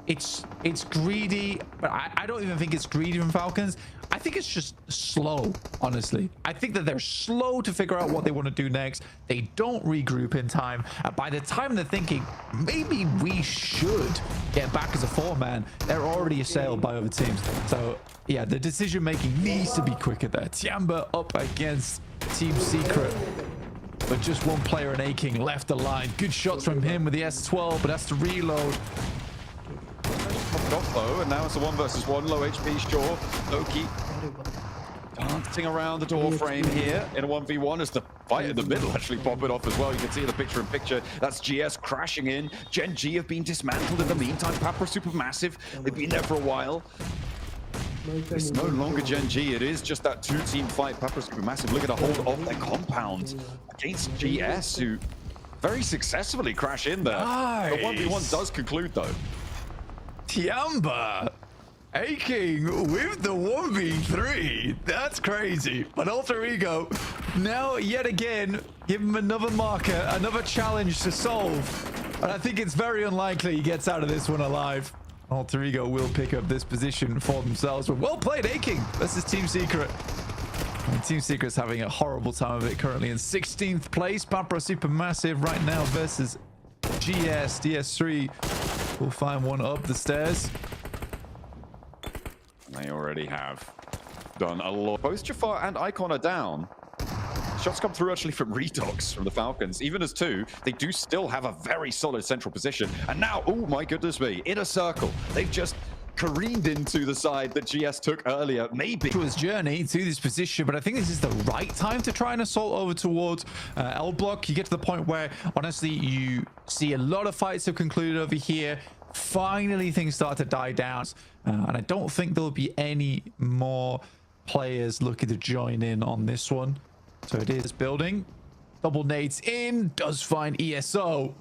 it's greedy, but I don't even think it's greedy from Falcons. I think it's just slow, honestly. I think that they're slow to figure out what they want to do next. They don't regroup in time. And by the time they're thinking, maybe we should get back as a 4-man, they're already assailed by other teams. So yeah, the decision making needs to be quicker there. Tiamba up against Team Secret, but just one player in A-King left alive. Good shots from him with the S12, but has to reload. Popped off though, and now it's a 1 versus 1. Low HP, sure. Loki dancing around the door frame here in a 1v1 as the fight in the middle actually popping off as well. You can see the picture-in-picture. That's GS crashing in. Gen G have been dismantled in the meantime. Papra Supermassive, they've been there for a while. It's no longer Gen G, it is just that 2-team fight. Papra Supermassive looking to hold off their compound against GS, who very successfully crash in there. Nice. The 1v1 does conclude though. Tiamba A-King with the 1v3. That's crazy. But Alter Ego now yet again give him another marker, another challenge to solve. And I think it's very unlikely he gets out of this one alive. Alter Ego will pick up this position for themselves. But well played, A-King. This is Team Secret. And Team Secret's having a horrible time of it currently in 16th place. Papra Supermassive right now versus GS. DS3 will find one up the stairs. They already have done a lot. Both Jafar and Icon are down. Shots come through actually from Redox from the Falcons. Even as 2, they do still have a very solid central position. And now, oh my goodness me, in a circle. They've just careened into the side that GS took earlier. Maybe to his journey to this position, but I think this is the right time to try and assault over towards L block. You get to the point where honestly you see a lot of fights have concluded over here. Finally things start to die down, and I don't think there'll be any more players looking to join in on this one. So it is building. Double nades in, does find ESO.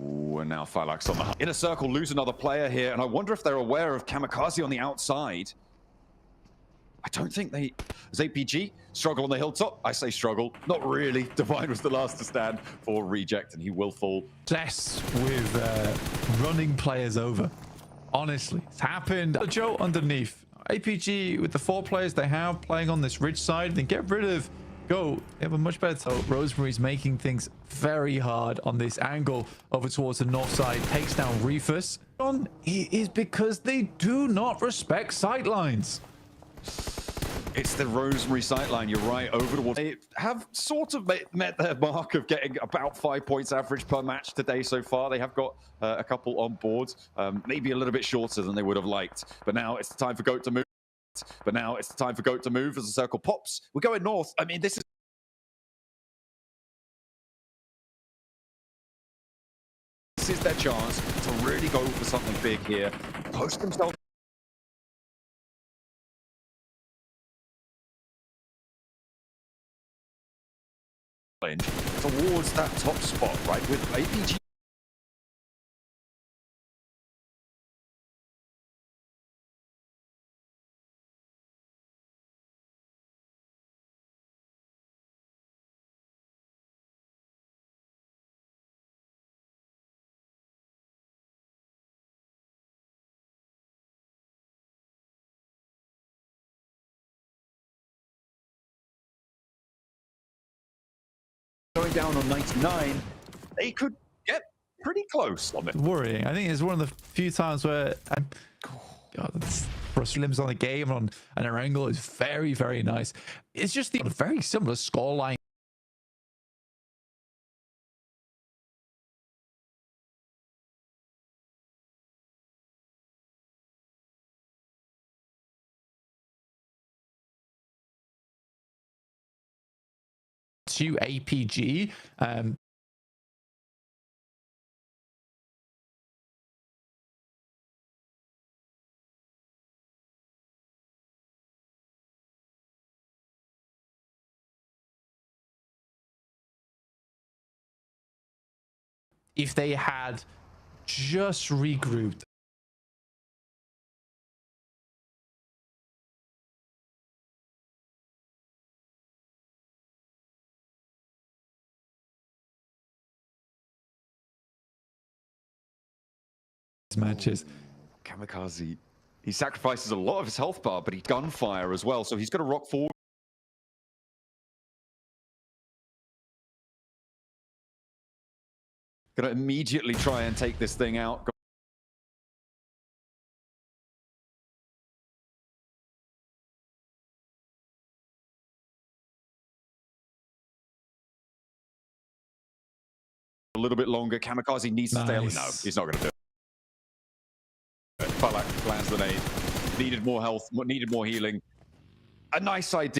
Ooh, and now Phylax on the inner circle, lose another player here, and I wonder if they're aware of Kamikaze on the outside. I don't think they... As APG struggle on the hilltop, I say struggle, not really. Divine was the last to stand for Reject, and he will fall. Obsessed with running players over. Honestly, it's happened. Joe underneath. APG with the 4 players they have playing on this ridge side, then get rid of Go. They have a much better. So Rosemary's making things very hard on this angle over towards the north side. Takes down Reefus. It is because they do not respect sightlines. It's the Rosemary sightline, you're right, over towards... They have sort of met their mark of getting about 5 points average per match today so far. They have got a couple on board, maybe a little bit shorter than they would have liked. But now it's the time for Goat to move. As the circle pops. We're going north. I mean, this is their chance to really go for something big here. Post themselves. Towards that top spot, right, with APG. Going down on 99, they could get pretty close on it. Worrying. I think it's one of the few times where for slims on the game and our angle is very, very nice. It's just the very similar scoreline. To APG. If they had just regrouped. Matches. Kamikaze, he sacrifices a lot of his health bar, but he gunfire as well, so he's going to rock forward. Going to immediately try and take this thing out. A little bit longer. Kamikaze needs to stay. No, he's not going to do it. Falak lands the nade. Needed more health, needed more healing. A nice idea.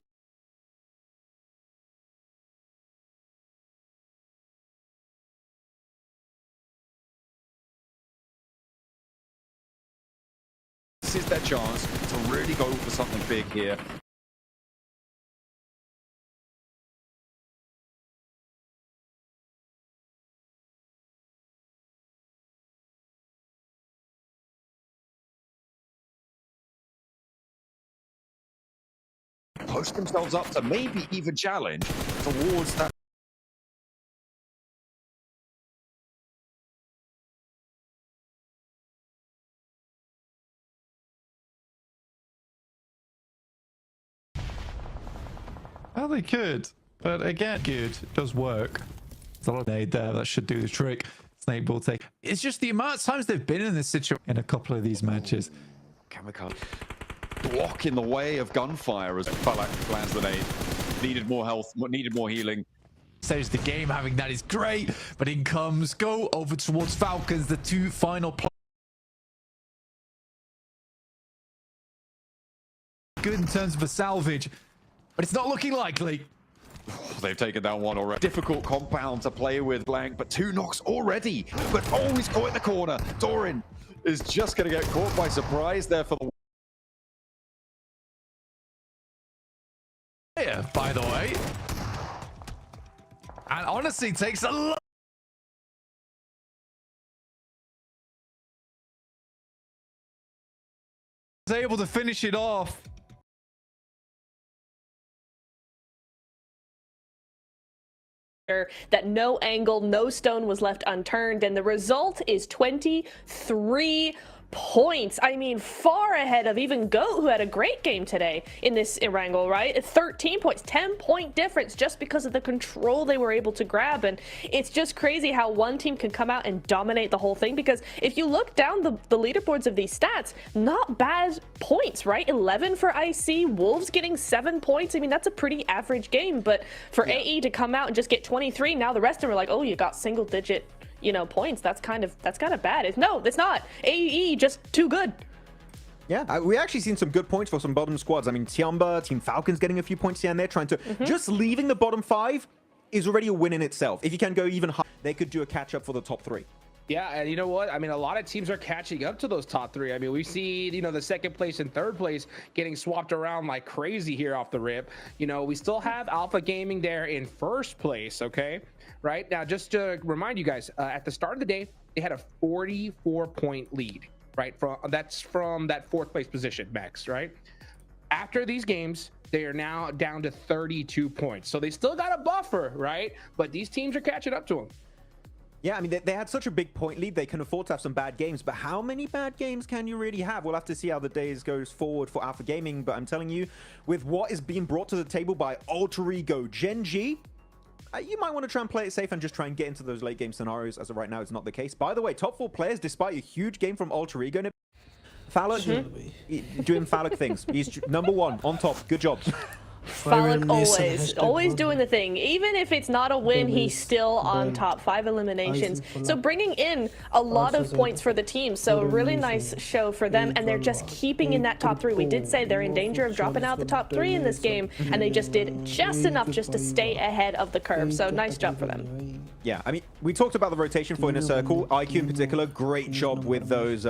This is their chance to really go for something big here. Push themselves up to maybe even challenge towards that. Well, they could, but again, good. It does work. There's a lot of nade there that should do the trick. Snake will take. It's just the amount of times they've been in this situation in a couple of these matches. Kamikaze block in the way of gunfire as Falak lands the nade. Needed more health, needed more healing. Says the game having that is great, but in comes Go over towards Falcons, the two final good in terms of a salvage, but it's not looking likely. They've taken down one already. Difficult compound to play with, Blank, but 2 knocks already. But he's caught in the corner. Doran is just going to get caught by surprise there for the... Yeah, by the way. And honestly, takes a lot. Was able to finish it off. That no angle, no stone was left unturned, and the result is 23 points. I mean, far ahead of even GOAT, who had a great game today in this wrangle, right? 13 points, 10-point difference just because of the control they were able to grab. And it's just crazy how one team can come out and dominate the whole thing, because if you look down the leaderboards of these stats, not bad points, right? 11 for IC, Wolves getting 7 points. I mean, that's a pretty average game, but for AE to come out and just get 23, now the rest of them are like, oh, you got single digit, you know, points. That's kind of bad. No, it's not. AE just too good. Yeah, we actually seen some good points for some bottom squads. I mean, Tiamba, Team Falcons getting a few points here and there, trying to just leaving the bottom 5 is already a win in itself. If you can go even higher, they could do a catch up for the top 3. Yeah, and you know what? I mean, a lot of teams are catching up to those top 3. I mean, we see, you know, the second place and third place getting swapped around like crazy here off the rip. You know, we still have Alpha Gaming there in first place, okay? Right now, just to remind you guys, at the start of the day, they had a 44-point lead, right? That's from that 4th place position, Max, right? After these games, they are now down to 32 points. So they still got a buffer, right? But these teams are catching up to them. Yeah, I mean, they had such a big point lead. They can afford to have some bad games, but how many bad games can you really have? We'll have to see how the days goes forward for Alpha Gaming, but I'm telling you, with what is being brought to the table by Alter Ego Gen G, you might want to try and play it safe and just try and get into those late game scenarios. As of right now, it's not the case. By the way, top 4 players, despite a huge game from Alter Ego, Fallout doing Fallout things. He's #1 on top. Good job. Fallout always doing the thing. Even if it's not a win, he's still on top. 5 eliminations. So bringing in a lot of points for the team. So a really nice show for them. And they're just keeping in that top 3. We did say they're in danger of dropping out the top 3 in this game. And they just did just enough just to stay ahead of the curve. So nice job for them. Yeah, I mean, we talked about the rotation for Inner Circle. IQ in particular, great job with those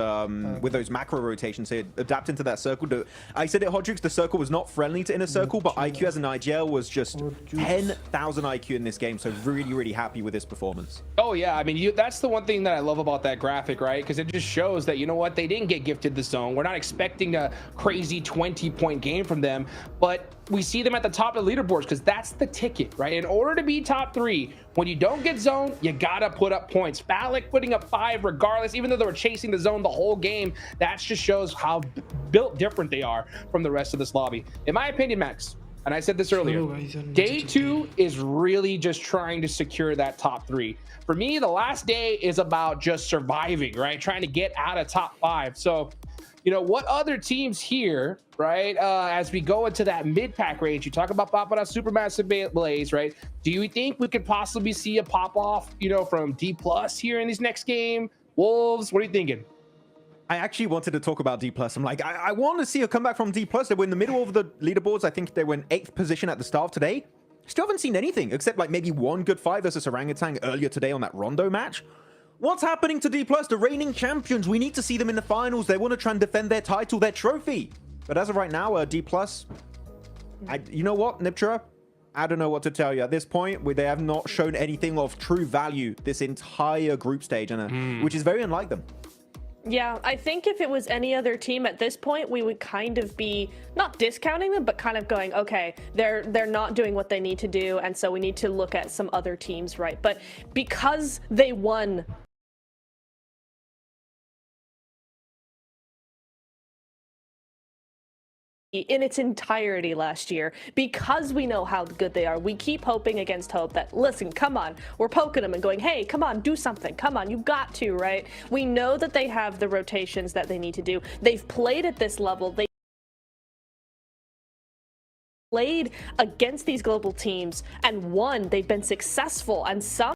macro rotations here, adapting to that circle. I said it, Hodrix, the circle was not friendly to Inner Circle, but IQ as an IGL was just 10,000 IQ in this game, so really, really happy with this performance. Oh, yeah, I mean, that's the one thing that I love about that graphic, right? Because it just shows that, you know what, they didn't get gifted the zone. We're not expecting a crazy 20-point game from them, but we see them at the top of the leaderboards because that's the ticket, right? In order to be top 3, when you don't get zone, you gotta put up points. Phallic putting up 5 regardless, even though they were chasing the zone the whole game. That just shows how built different they are from the rest of this lobby. In my opinion, Max, and I said this earlier, day 2 is really just trying to secure that top 3. For me, the last day is about just surviving, right? Trying to get out of top 5. So, you know, what other teams here, right, as we go into that mid-pack range, you talk about popping out Supermassive Blaze, right? Do you think we could possibly see a pop-off, you know, from D+ here in this next game? Wolves, what are you thinking? I actually wanted to talk about D+. I'm like, I want to see a comeback from D+. They were in the middle of the leaderboards. I think they were in 8th position at the start of today. Still haven't seen anything, except like maybe one good fight versus Orangutan earlier today on that Rondo match. What's happening to D+, the reigning champions? We need to see them in the finals. They want to try and defend their title, their trophy. But as of right now, D+, you know what, Niptra? I don't know what to tell you. At this point, they have not shown anything of true value this entire group stage, and which is very unlike them. Yeah, I think if it was any other team at this point, we would kind of be not discounting them, but kind of going, okay, they're not doing what they need to do, and so we need to look at some other teams, right? But because they won in its entirety last year, because we know how good they are, we keep hoping against hope that, listen, come on, we're poking them and going, hey, come on, do something, come on, you got to, right? We know that they have the rotations that they need to do. They've played at this level. They played against these global teams and won. They've been successful, and somehow,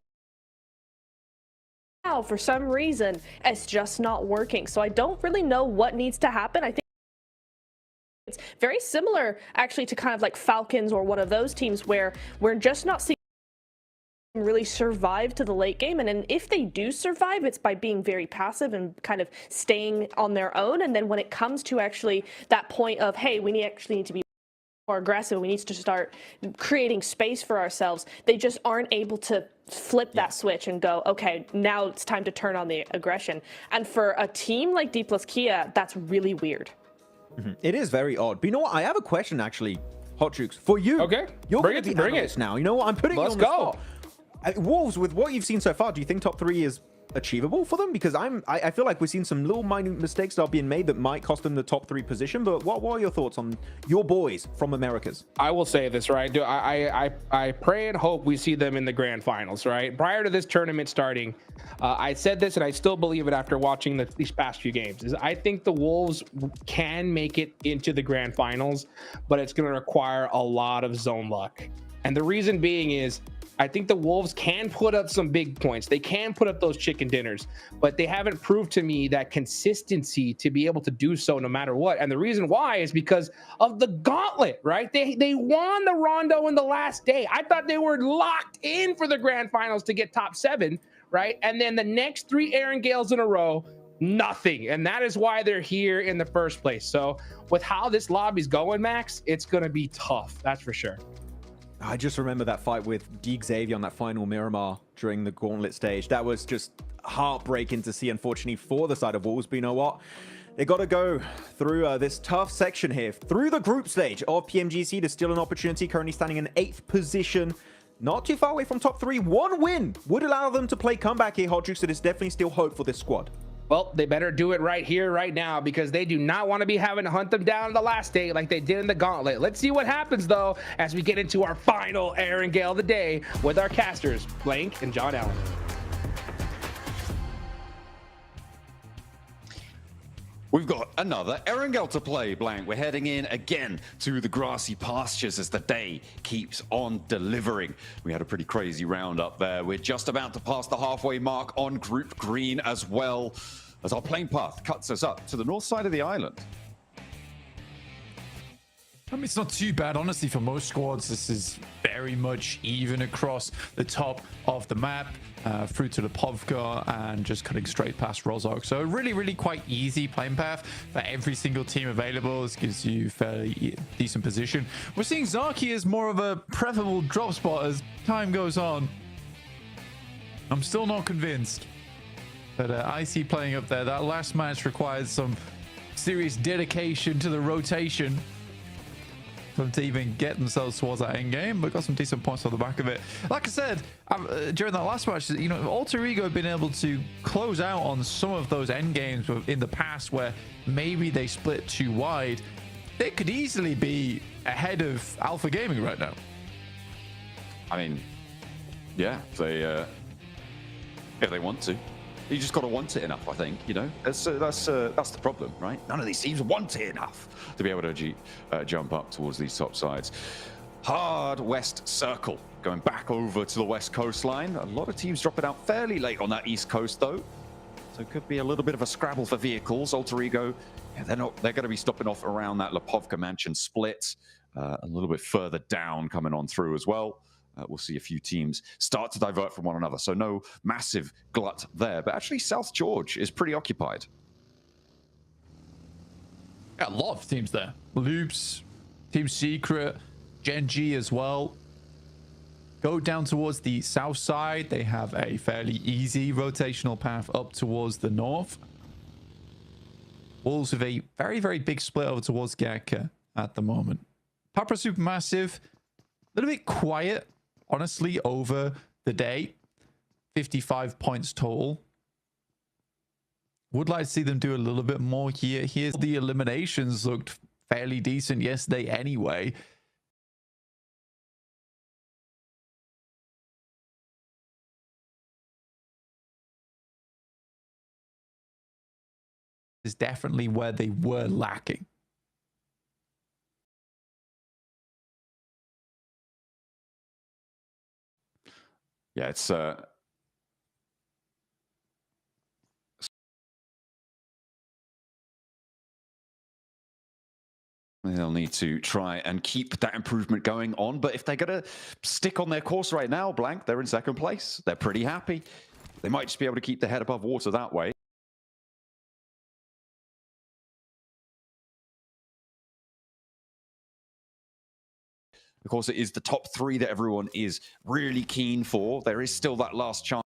for some reason, it's just not working. So I don't really know what needs to happen. I think it's very similar, actually, to kind of like Falcons or one of those teams where we're just not seeing them really survive to the late game. And then if they do survive, it's by being very passive and kind of staying on their own. And then when it comes to actually that point of, hey, we actually need to be more aggressive, we need to start creating space for ourselves, they just aren't able to flip that switch and go, okay, now it's time to turn on the aggression. And for a team like D+ Kia, that's really weird. It is very odd. But you know what? I have a question, actually, Hot Jukes, for you. Okay. You're going to be analyst now. You know what? I'm putting you on the spot. Wolves, with what you've seen so far, do you think top 3 is achievable for them? Because I feel like we've seen some little minute mistakes that are being made that might cost them the top 3 position. But what are your thoughts on your boys from Americas? I will say this, right? I pray and hope we see them in the grand finals, right? Prior to this tournament starting, I said this and I still believe it after watching these past few games, is I think the Wolves can make it into the grand finals, but it's going to require a lot of zone luck. And the reason being is I think the Wolves can put up some big points. They can put up those chicken dinners, but they haven't proved to me that consistency to be able to do so no matter what. And the reason why is because of the Gauntlet, right? They won the Rondo in the last day. I thought they were locked in for the grand finals to get top 7, right? And then the next 3 Aaron Gales in a row, nothing. And that is why they're here in the first place. So with how this lobby's going, Max, it's going to be tough. That's for sure. I just remember that fight with Xavier on that final Miramar during the Gauntlet stage. That was just heartbreaking to see, unfortunately, for the side of Wolves. But you know what? They got to go through this tough section here, through the group stage of PMGC to steal an opportunity, currently standing in 8th position. Not too far away from top 3. One win would allow them to play comeback here, Hodrick, so there's definitely still hope for this squad. Well, they better do it right here, right now, because they do not want to be having to hunt them down the last day like they did in the Gauntlet. Let's see what happens, though, as we get into our final Aaron Gale of the day with our casters, Blank and John Allen. We've got another Erangel to play, Blank. We're heading in again to the grassy pastures as the day keeps on delivering. We had a pretty crazy round up there. We're just about to pass the halfway mark on Group Green as well, as our plane path cuts us up to the north side of the island. I mean, it's not too bad, honestly, for most squads. This is very much even across the top of the map, through to the Povka, and just cutting straight past Rozok. So really, really quite easy playing path for every single team available. This gives you fairly decent position. We're seeing Zaki as more of a preferable drop spot as time goes on. I'm still not convinced. But Icy playing up there. That last match required some serious dedication to the rotation for them to even get themselves towards that end game, but got some decent points on the back of it. Like I said, during that last match, you know, Alter Ego have been able to close out on some of those end games in the past where maybe they split too wide. They could easily be ahead of Alpha Gaming right now. I mean, yeah, if they want to. You just got to want it enough, I think. You know, that's the problem, right? None of these teams want it enough to be able to jump up towards these top sides. Hard west circle going back over to the west coastline. A lot of teams dropping out fairly late on that east coast, though, so it could be a little bit of a scrabble for vehicles. Alter Ego, yeah, they're going to be stopping off around that Lipovka mansion split, a little bit further down, coming on through as well. We'll see a few teams start to divert from one another. So no massive glut there. But actually, South George is pretty occupied. Yeah, a lot of teams there. Loops, Team Secret, Gen G as well. Go down towards the south side. They have a fairly easy rotational path up towards the north. Wolves with a very, very big split over towards Gaka at the moment. Papra Supermassive, a little bit quiet, honestly, over the day. 55 points total. Would like to see them do a little bit more here. Here's the eliminations looked fairly decent yesterday anyway. Is definitely where they were lacking. Yeah, it's they'll need to try and keep that improvement going on. But if they're going to stick on their course right now, Blank, they're in second place. They're pretty happy. They might just be able to keep their head above water that way. Of course, it is the top 3 that everyone is really keen for. There is still that last chance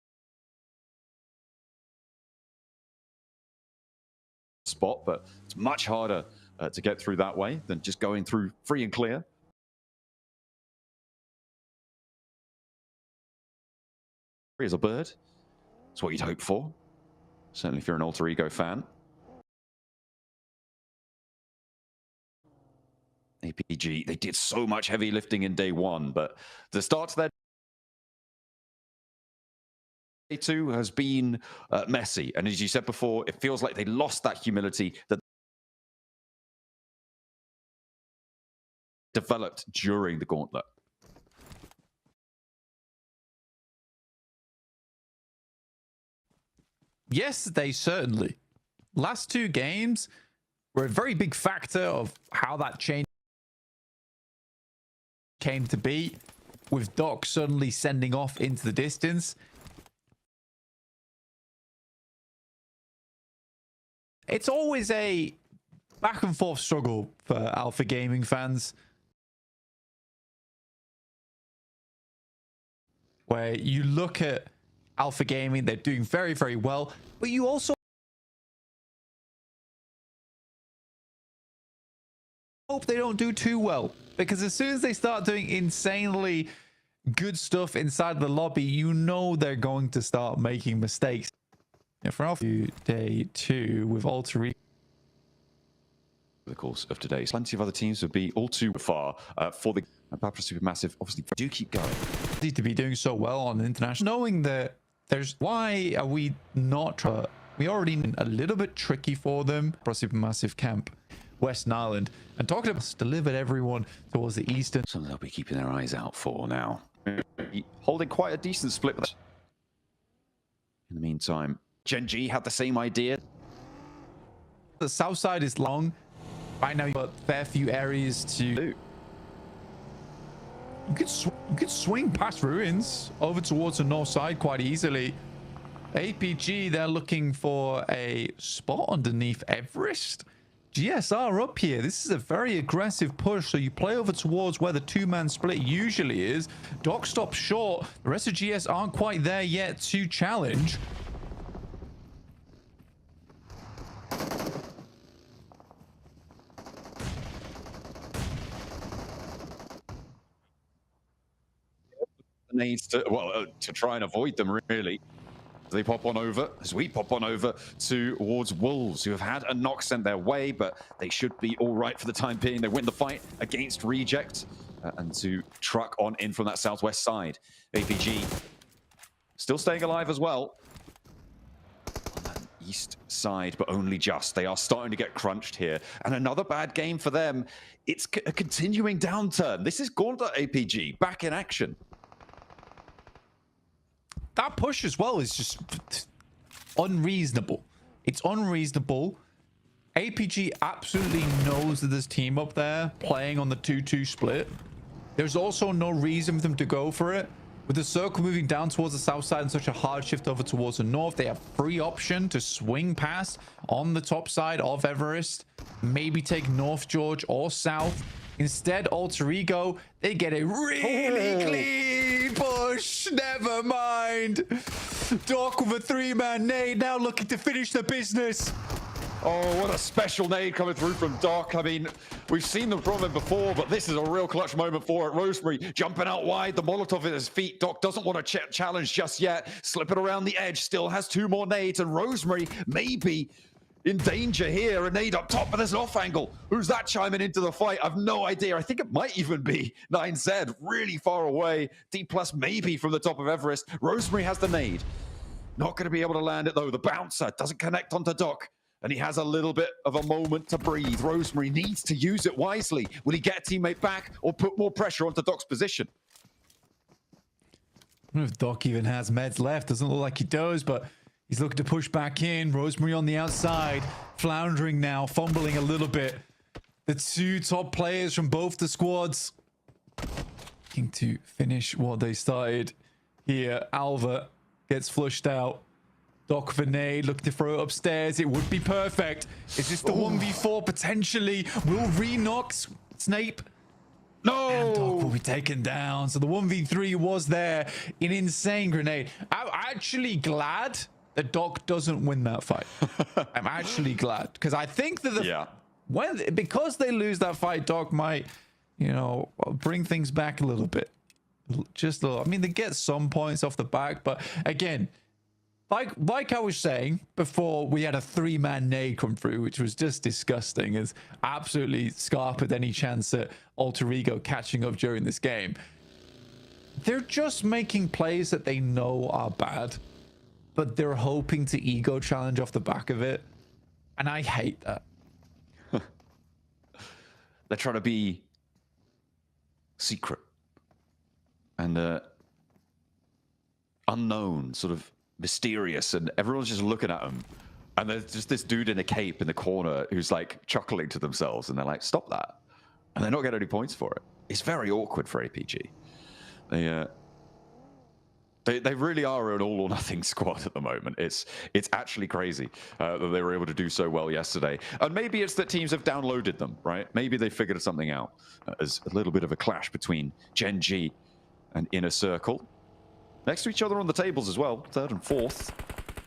spot, but it's much harder to get through that way than just going through free and clear. Free as a bird. It's what you'd hope for. Certainly if you're an Alter Ego fan. APG, they did so much heavy lifting in day one, but the start to their day two has been messy. And as you said before, it feels like they lost that humility that developed during the Gauntlet. Yesterday, certainly. Last two games were a very big factor of how that change came to be, with Doc suddenly sending off into the distance. It's always a back and forth struggle for Alpha Gaming fans, where you look at Alpha Gaming, they're doing very, very well, but you also hope they don't do too well, because as soon as they start doing insanely good stuff inside the lobby, you know they're going to start making mistakes. For Alpha day two with Alter Ego, the course of today, plenty of other teams would be all too far for the Papa Supermassive. Obviously, do keep going. Need to be doing so well on international, knowing that there's why are we not we already a little bit tricky for them. Supermassive camp Western Island, and talking about delivered everyone towards the eastern, so they'll be keeping their eyes out for now, holding quite a decent split. In the meantime, Gen G had the same idea. The south side is long right now, but fair few areas to do. You could swing past ruins over towards the north side quite easily. APG, they're looking for a spot underneath Everest. GSR up here. This is a very aggressive push, so you play over towards where the two-man split usually is. Doc stops short. The rest of GS aren't quite there yet to challenge. Needs to, well, to try and avoid them, really. They pop on over, as we pop on over towards Wolves, who have had a knock sent their way, but they should be all right for the time being. They win the fight against Reject, and to truck on in from that southwest side. APG still staying alive as well. On that east side, but only just. They are starting to get crunched here. And another bad game for them. It's a continuing downturn. This is Gauntlet APG, back in action. That push as well is just unreasonable. It's unreasonable. APG absolutely knows that there's team up there playing on the 2-2 split. There's also no reason for them to go for it. With the circle moving down towards the south side and such a hard shift over towards the north, they have free option to swing past on the top side of Everest. Maybe take North George or south. Instead, Alter Ego, they get a really clean push. Never mind. Doc with a three-man nade, now looking to finish the business. Oh, what a special nade coming through from Doc. I mean, we've seen them from him before, but this is a real clutch moment for it. Rosemary jumping out wide, the Molotov at his feet. Doc doesn't want to challenge just yet. Slipping around the edge, still has two more nades, and Rosemary maybe in danger here. A nade up top, but there's an off angle. Who's that chiming into the fight? I've no idea. I think it might even be 9Z, really far away. D plus maybe from the top of Everest. Rosemary has the nade. Not going to be able to land it though. The bouncer doesn't connect onto Doc, and he has a little bit of a moment to breathe. Rosemary needs to use it wisely. Will he get a teammate back or put more pressure onto Doc's position? I don't know if Doc even has meds left. Doesn't look like he does, but he's looking to push back in. Rosemary on the outside, floundering now, fumbling a little bit. The two top players from both the squads looking to finish what they started here. Alva gets flushed out. Doc with a nade, looking to throw it upstairs. It would be perfect. Is this the 1v4 potentially? Will re-knock Snape? No! And Doc will be taken down. So the 1v3 was there. An insane grenade. I'm actually glad that Doc doesn't win that fight. I'm actually glad, because I think that because they lose that fight, Doc might, you know, bring things back a little bit. Just a little. I mean, they get some points off the back, but again, like I was saying before, we had a 3-man nade come through, which was just disgusting. It's absolutely scarpered any chance at Alter Ego catching up during this game. They're just making plays that they know are bad, but they're hoping to ego challenge off the back of it. And I hate that. They're trying to be secret and unknown, sort of mysterious, and everyone's just looking at them. And there's just this dude in a cape in the corner who's like chuckling to themselves, and they're like, stop that. And they're not getting any points for it. It's very awkward for APG. They really are an all or nothing squad at the moment. It's actually crazy that they were able to do so well yesterday. And maybe it's that teams have downloaded them, right? Maybe they figured something out. There's a little bit of a clash between Gen G and Inner Circle. Next to each other on the tables as well, 3rd and 4th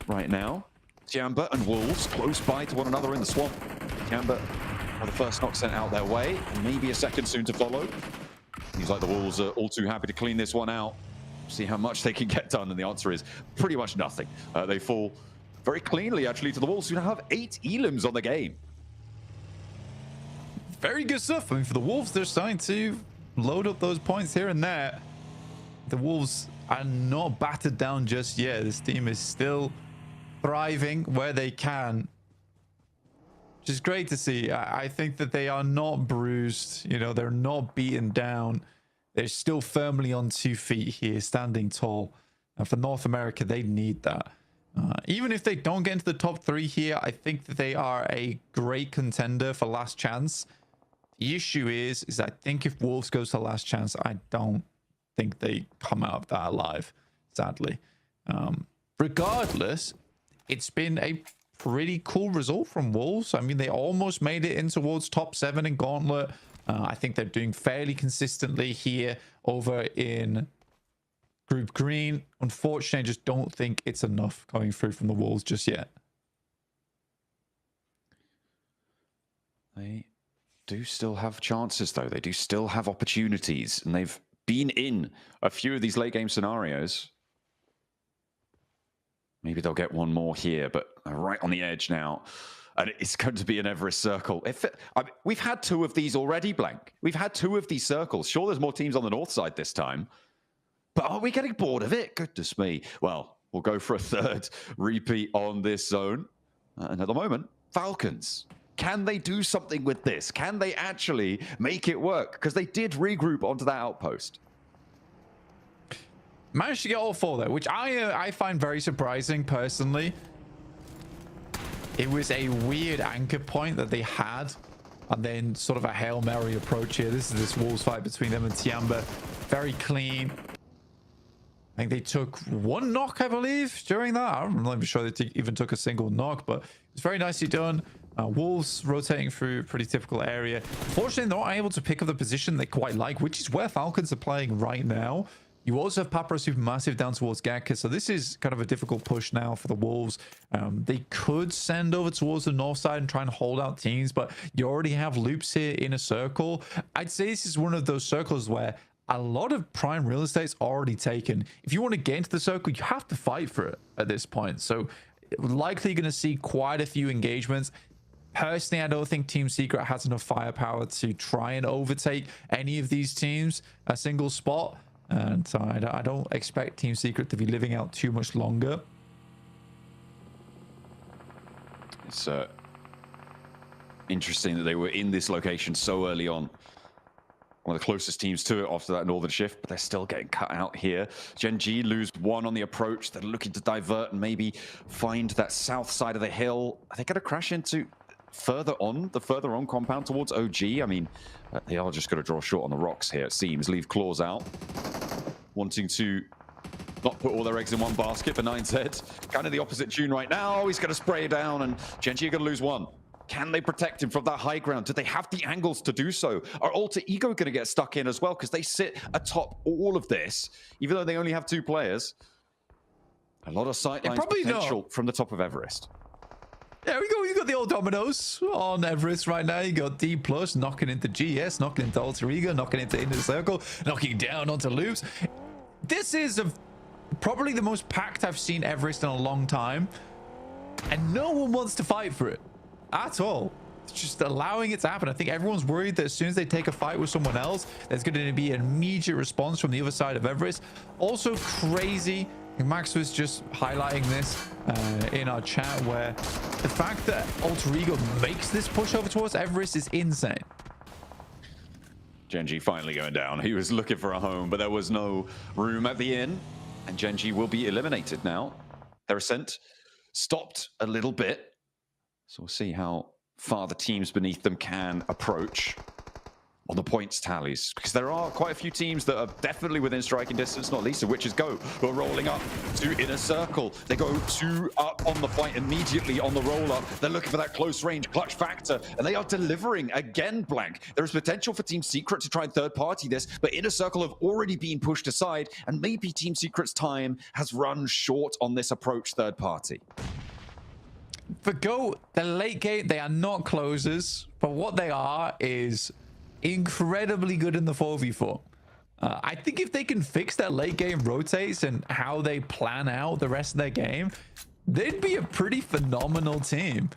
right now. Tiamba and Wolves close by to one another in the swamp. Tiamba are the first knock sent out their way, and maybe a second soon to follow. Seems like the Wolves are all too happy to clean this one out. See how much they can get done, and the answer is pretty much nothing. They fall very cleanly, actually, to the Wolves, who now have 8 elims on the game. Very good stuff. I mean, for the Wolves, they're starting to load up those points here and there. The Wolves are not battered down just yet. This team is still thriving where they can, which is great to see. I think that they are not bruised. You know, they're not beaten down. They're still firmly on 2 feet here, standing tall. And for North America, they need that. Even if they don't get into the top 3 here, I think that they are a great contender for last chance. The issue is I think if Wolves goes to last chance, I don't think they come out of that alive, sadly. Regardless, it's been a pretty cool result from Wolves. I mean, they almost made it in towards top 7 in Gauntlet. I think they're doing fairly consistently here over in Group Green. Unfortunately, I just don't think it's enough coming through from the Wolves just yet. They do still have chances, though. They do still have opportunities, and they've been in a few of these late game scenarios. Maybe they'll get one more here, but they're right on the edge now. And it's going to be an Everest circle. We've had 2 of these already, Blank. We've had 2 of these circles. Sure, there's more teams on the north side this time. But are we getting bored of it? Goodness me. Well, we'll go for a 3rd repeat on this zone. And at the moment, Falcons. Can they do something with this? Can they actually make it work? Because they did regroup onto that outpost. Managed to get all 4 there, which I find very surprising personally. It was a weird anchor point that they had, and then sort of a Hail Mary approach here. This is this Wolves fight between them and Tiamba. Very clean. I think they took 1 knock, I believe, during that. I'm not even sure they even took a single knock, but it's very nicely done. Wolves rotating through a pretty typical area. Unfortunately, they're not able to pick up the position they quite like, which is where Falcons are playing right now. You also have Papra Supermassive down towards Gakka, so this is kind of a difficult push now for the Wolves. They could send over towards the north side and try and hold out teams, but you already have loops here in a circle. I'd say this is one of those circles where a lot of prime real estate's already taken. If you want to get into the circle, you have to fight for it at this point. So likely going to see quite a few engagements. Personally, I don't think Team Secret has enough firepower to try and overtake any of these teams a single spot. And so I don't expect Team Secret to be living out too much longer. It's interesting that they were in this location so early on. One of the closest teams to it after that northern shift, but they're still getting cut out here. Gen G lose 1 on the approach. They're looking to divert and maybe find that south side of the hill. Are they going to crash into the further on compound towards OG? I mean, they are just going to draw short on the rocks here, it seems. Leave claws out. Wanting to not put all their eggs in one basket for 9Z. Kind of the opposite tune right now. He's going to spray down, and Gen G are going to lose 1. Can they protect him from that high ground? Do they have the angles to do so? Are Alter Ego going to get stuck in as well? Because they sit atop all of this, even though they only have 2 players. A lot of sightlines potential from the top of Everest. There we go. You got the old dominoes on Everest right now. You got D+, knocking into GS, knocking into Alter Ego, knocking into Inner Circle, knocking down onto loops. This is a probably the most packed I've seen Everest in a long time. And no one wants to fight for it at all. It's just allowing it to happen. I think everyone's worried that as soon as they take a fight with someone else, there's going to be an immediate response from the other side of Everest. Also crazy. Max was just highlighting this in our chat, where the fact that Alter Ego makes this push over towards Everest is insane. Gen.G finally going down. He was looking for a home, but there was no room at the inn, and Gen.G will be eliminated now. Their ascent stopped a little bit, so we'll see how far the teams beneath them can approach on the points tallies, because there are quite a few teams that are definitely within striking distance, not least of which is Go, who are rolling up to Inner Circle. They go 2 up on the fight immediately on the roll up. They're looking for that close range clutch factor, and they are delivering again. Blank. There is potential for Team Secret to try and third party this, but Inner Circle have already been pushed aside, and maybe Team Secret's time has run short on this approach third party. For Go, the late game, they are not closers, but what they are is incredibly good in the 4v4. I think if they can fix their late game rotates and how they plan out the rest of their game, they'd be a pretty phenomenal team.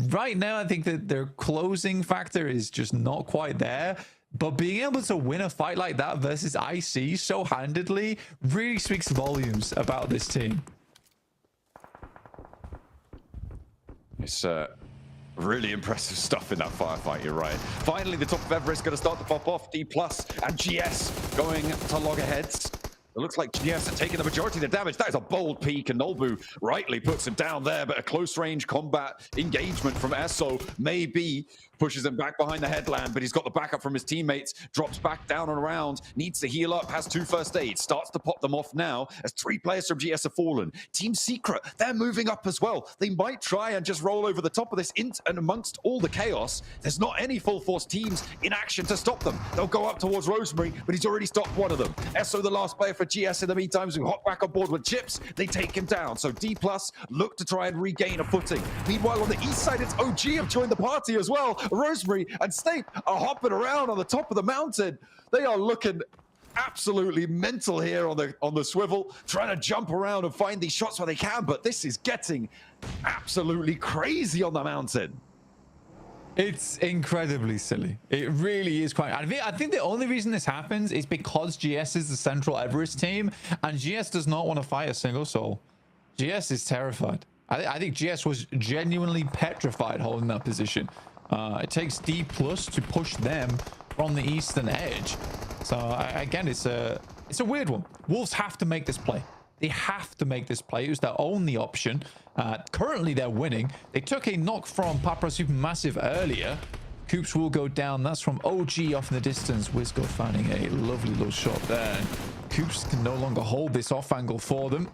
Right now, I think that their closing factor is just not quite there, but being able to win a fight like that versus IC so handedly really speaks volumes about this team. It's really impressive stuff in that firefight, you're right. Finally, the top of Everest going to start to pop off. D+ and GS going to loggerheads. It looks like GS are taking the majority of the damage. That is a bold peek, and Nolbu rightly puts him down there, but a close-range combat engagement from Esso maybe pushes him back behind the headland, but he's got the backup from his teammates, drops back down and around, needs to heal up, has 2 first aids, starts to pop them off now as 3 players from GS have fallen. Team Secret, they're moving up as well. They might try and just roll over the top of this int, and amongst all the chaos, there's not any full force teams in action to stop them. They'll go up towards Rosemary, but he's already stopped one of them. Esso, the last player for GS in the meantime, who hop back on board with Chips, they take him down. So D+ look to try and regain a footing. Meanwhile, on the east side, it's OG have joined the party as well. Rosemary and State are hopping around on the top of the mountain. They are looking absolutely mental here on the swivel, trying to jump around and find these shots where they can, but this is getting absolutely crazy on the mountain. It's incredibly silly. It really is quite. I think the only reason this happens is because GS is the Central Everest team, and GS does not want to fight a single soul. GS is terrified. I think GS was genuinely petrified holding that position. It takes D+ to push them from the eastern edge. So again, it's a weird one. Wolves have to make this play. They have to make this play. It was their only option. Currently, they're winning. They took a knock from Papra Supermassive earlier. Coops will go down. That's from OG off in the distance. Wizgo finding a lovely little shot there. Coops can no longer hold this off angle for them.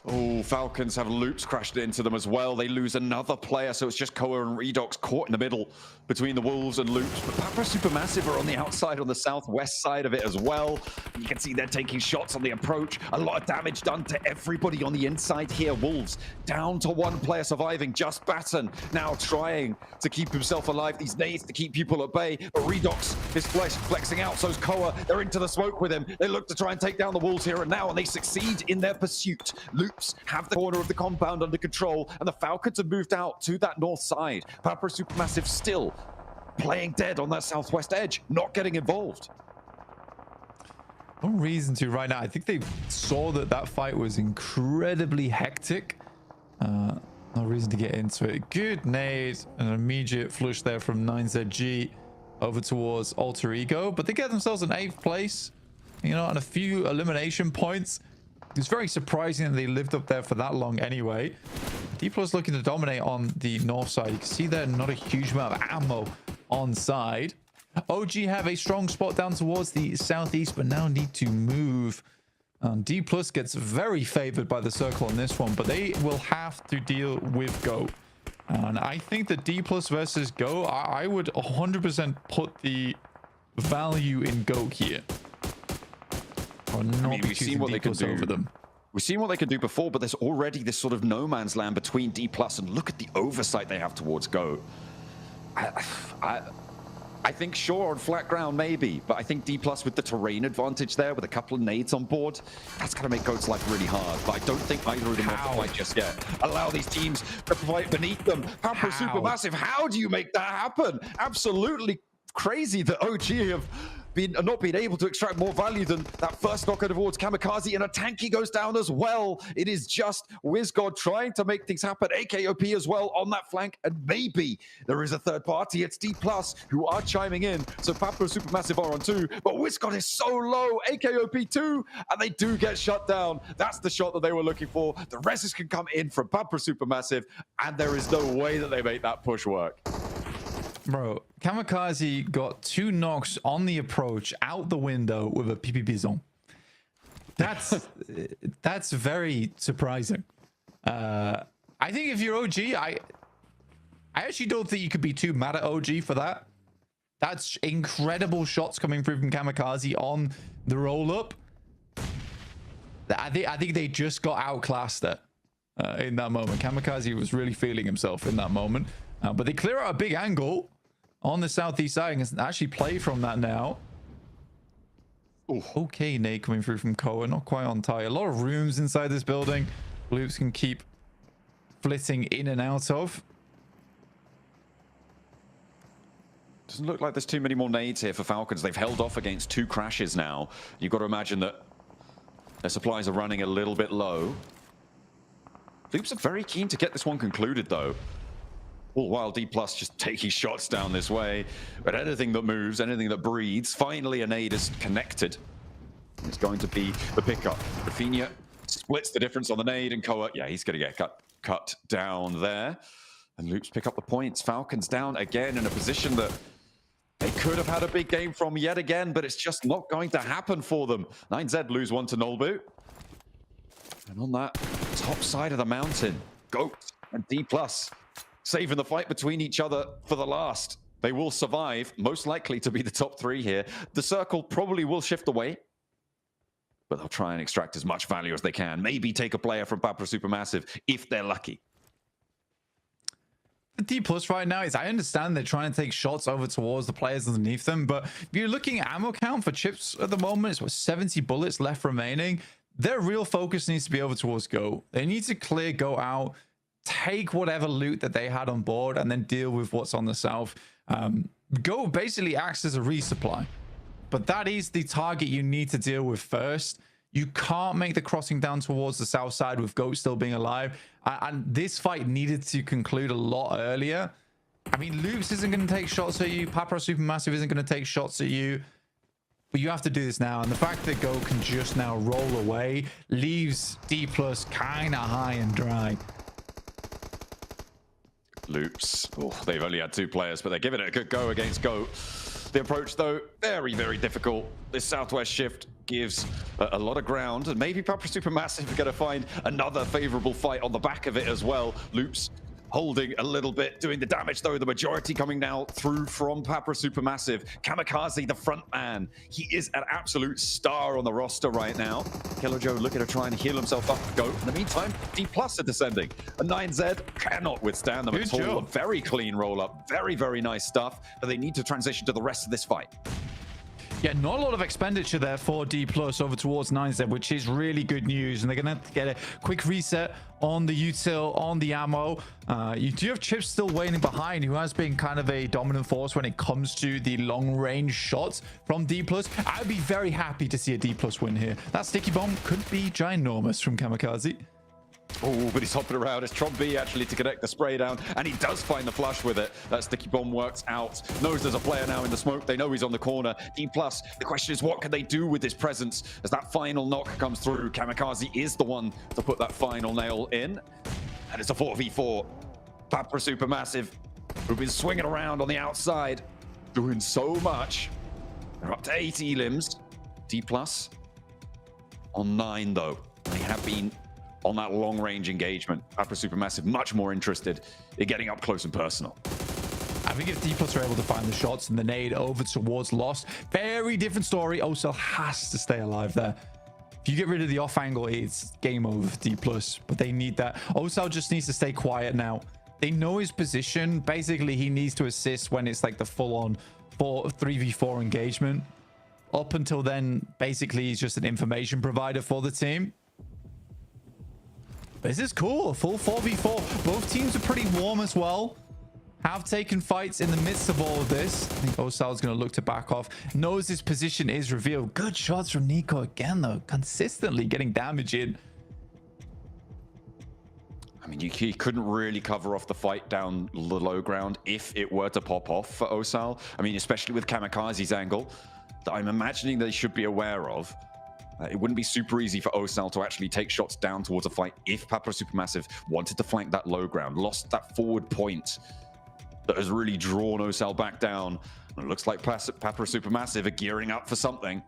Oh, Falcons have loops crashed into them as well. They lose another player, so it's just Koa and Redox caught in the middle between the Wolves and loops. But Papra Supermassive are on the outside, on the southwest side of it as well. You can see they're taking shots on the approach. A lot of damage done to everybody on the inside here. Wolves down to 1 player surviving. Just Batten now trying to keep himself alive. These nades to keep people at bay. But Redox is flexing out. So's Koa. They're into the smoke with him. They look to try and take down the Wolves here and now, and they succeed in their pursuit. Loops have the corner of the compound under control, and the Falcons have moved out to that north side. Papra Supermassive still playing dead on that southwest edge, not getting involved. No reason to right now. I think they saw that that fight was incredibly hectic. No reason to get into it. Good nade, an immediate flush there from 9ZG over towards Alter Ego, but they get themselves in 8th place, you know, and a few elimination points. It's very surprising that they lived up there for that long anyway. D+ looking to dominate on the north side. You can see there not a huge amount of ammo on side. OG have a strong spot down towards the southeast, but now need to move. D+ gets very favored by the circle on this one, but they will have to deal with Go. And I think that D+ versus Go, I would 100% put the value in Go here. I mean, we've seen what they can do over them. We've seen what they can do before, but there's already this sort of no man's land between D+, and look at the oversight they have towards Go. I think sure on flat ground maybe, but I think D+ with the terrain advantage there, with a couple of nades on board, that's going to make Goat's life really hard. But I don't think either of them want to fight just yet. Allow these teams to fight beneath them. Pamper Supermassive, how do you make that happen? Absolutely crazy that OG have not been able to extract more value than that first knocker towards Kamikaze, and a tanky goes down as well. It is just WizGod trying to make things happen. AKOP as well on that flank, and maybe there is a third party. It's D+ who are chiming in, so Pamper Supermassive are on 2, but WizGod is so low. AKOP 2, and they do get shut down. That's the shot that they were looking for. The reses can come in from Pamper Supermassive, and there is no way that they make that push work. Bro, Kamikaze got 2 knocks on the approach out the window with a PP Bison. That's very surprising. I think if you're OG, I actually don't think you could be too mad at OG for that. That's incredible shots coming through from Kamikaze on the roll up. I think they just got outclassed there in that moment. Kamikaze was really feeling himself in that moment. But they clear out a big angle on the southeast side and can actually play from that now. Ooh. Okay, nade coming through from Koa, not quite on tie. A lot of rooms inside this building. Loops can keep flitting in and out of. Doesn't look like there's too many more nades here for Falcons. They've held off against 2 crashes now. You've got to imagine that their supplies are running a little bit low. Loops are very keen to get this one concluded, though. All while D+ just taking shots down this way. But anything that moves, anything that breathes, finally a nade is connected. It's going to be the pickup. Rafinha splits the difference on the nade, and Koa, yeah, he's going to get cut down there. And Loops pick up the points. Falcons down again in a position that they could have had a big game from yet again, but it's just not going to happen for them. 9Z lose 1 to Nolbu. And on that top side of the mountain, Goat and D+ saving the fight between each other for the last. They will survive, most likely to be the top 3 here. The circle probably will shift away, but they'll try and extract as much value as they can. Maybe take a player from Pamper Supermassive if they're lucky. The D+ right now is, I understand they're trying to take shots over towards the players underneath them, but if you're looking at ammo count for chips at the moment, it's what, 70 bullets left remaining. Their real focus needs to be over towards Go. They need to clear Go out, take whatever loot that they had on board, and then deal with what's on the south. Go basically acts as a resupply, but that is the target you need to deal with first. You can't make the crossing down towards the south side with Goat still being alive, and this fight needed to conclude a lot earlier. I mean, Loops isn't going to take shots at you, Pamper Supermassive isn't going to take shots at you, but you have to do this now. And the fact that Go can just now roll away leaves D+ kind of high and dry. Loops. Oh, they've only had 2 players, but they're giving it a good go against Goat. The approach, though, very, very difficult. This southwest shift gives a lot of ground, and maybe Pamper Supermassive are going to find another favorable fight on the back of it as well. Loops holding a little bit, doing the damage, though. The majority coming now through from Pamper Supermassive. Kamikaze, the front man. He is an absolute star on the roster right now. Killer Joe looking to try and heal himself up to Go. In the meantime, D+ are descending. A 9Z cannot withstand them at all. A very clean roll-up. Very, very nice stuff. But they need to transition to the rest of this fight. Yeah, not a lot of expenditure there for D+ over towards 9Z, which is really good news. And they're going to get a quick reset on the util, on the ammo. You do have Chips still waiting behind, who has been kind of a dominant force when it comes to the long-range shots from D+. I'd be very happy to see a D+ win here. That sticky bomb could be ginormous from Kamikaze. Oh, but he's hopping around. It's Tron B actually to connect the spray down, and he does find the flush with it. That sticky bomb works out. Knows there's a player now in the smoke. They know he's on the corner. D+, the question is, what can they do with his presence as that final knock comes through? Kamikaze is the one to put that final nail in, and it's a 4v4. Pamper Supermassive, who've been swinging around on the outside, doing so much. They're up to 8 elims. D+ on 9, though. They have been on that long-range engagement. Pamper Supermassive much more interested in getting up close and personal. I think if D+ are able to find the shots and the nade over towards Lost, very different story. Osel has to stay alive there. If you get rid of the off angle, it's game over for D+, but they need that. Osel just needs to stay quiet now. They know his position. Basically, he needs to assist when it's like the full-on 3v4 engagement. Up until then, basically, he's just an information provider for the team. This is cool. A full 4v4. Both teams are pretty warm as well. Have taken fights in the midst of all of this. I think Osal's going to look to back off. Knows his position is revealed. Good shots from Nico again, though. Consistently getting damage in. I mean, he couldn't really cover off the fight down the low ground if it were to pop off for Osal. I mean, especially with Kamikaze's angle that I'm imagining they should be aware of. It wouldn't be super easy for Osal to actually take shots down towards a fight if Papra Supermassive wanted to flank that low ground, lost that forward point that has really drawn Osal back down. And it looks like Papra Supermassive are gearing up for something.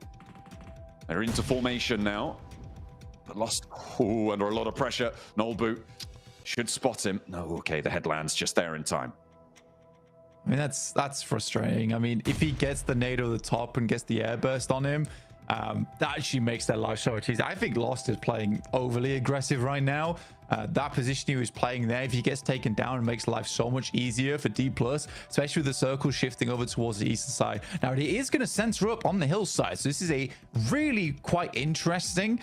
They're into formation now, but lost under a lot of pressure. Nolbu should spot him. No, okay, the headland's just there in time. I mean, that's frustrating. I mean, if he gets the nade over the top and gets the airburst on him, that actually makes their life so much easier. I think Lost is playing overly aggressive right now. That position he was playing there, if he gets taken down, it makes life so much easier for D+, especially with the circle shifting over towards the eastern side. Now, it is going to center up on the hillside, so this is a really quite interesting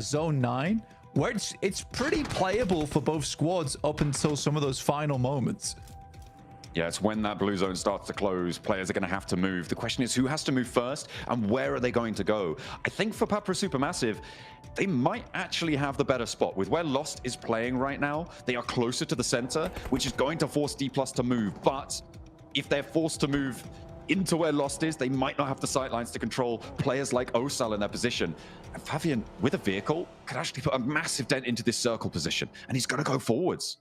Zone 9, where it's pretty playable for both squads up until some of those final moments. Yeah, it's when that blue zone starts to close, players are going to have to move. The question is who has to move first and where are they going to go? I think for Papra Supermassive, they might actually have the better spot. With where Lost is playing right now, they are closer to the center, which is going to force D+ to move. But if they're forced to move into where Lost is, they might not have the sightlines to control players like Osal in their position. And Fabian, with a vehicle, could actually put a massive dent into this circle position, and he's going to go forwards.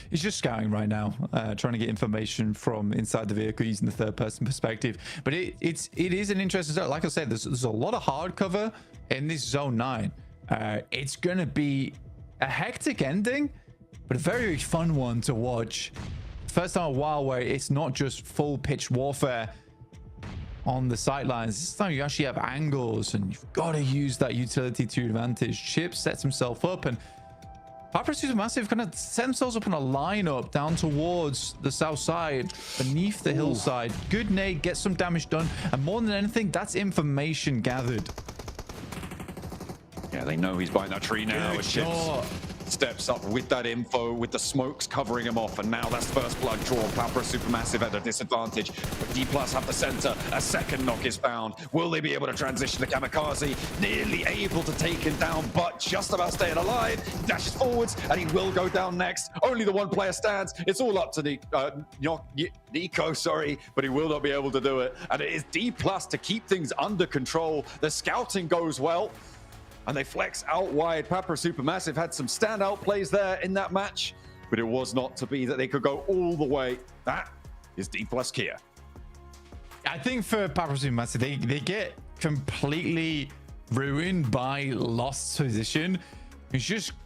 He's just scouting right now, trying to get information from inside the vehicle using the third-person perspective. But it is an interesting zone. Like I said, there's a lot of hard cover in this Zone 9. It's going to be a hectic ending, but a very, very fun one to watch. First time in a while where it's not just full pitch warfare on the sidelines. This time you actually have angles, and you've got to use that utility to your advantage. Chip sets himself up, and Papra Supermassive kind of set themselves up in a lineup down towards the south side, beneath the hillside. Good nade, get some damage done, and more than anything, that's information gathered. Yeah, they know he's behind that tree now. Chips steps up with that info, with the smokes covering him off, and now that's first blood draw. Papra Supermassive at a disadvantage, but D+ have the center. A second knock is found. Will they be able to transition to Kamikaze? Nearly able to take him down, but just about staying alive. He dashes forwards, and he will go down next. Only the one player stands. It's all up to Nico, sorry, but he will not be able to do it. And it is D+ to keep things under control. The scouting goes well, and they flex out wide. Papra Supermassive had some standout plays there in that match, but it was not to be that they could go all the way. That is D+ Kia. I think for Papra Supermassive, they get completely ruined by Lost's position. It's just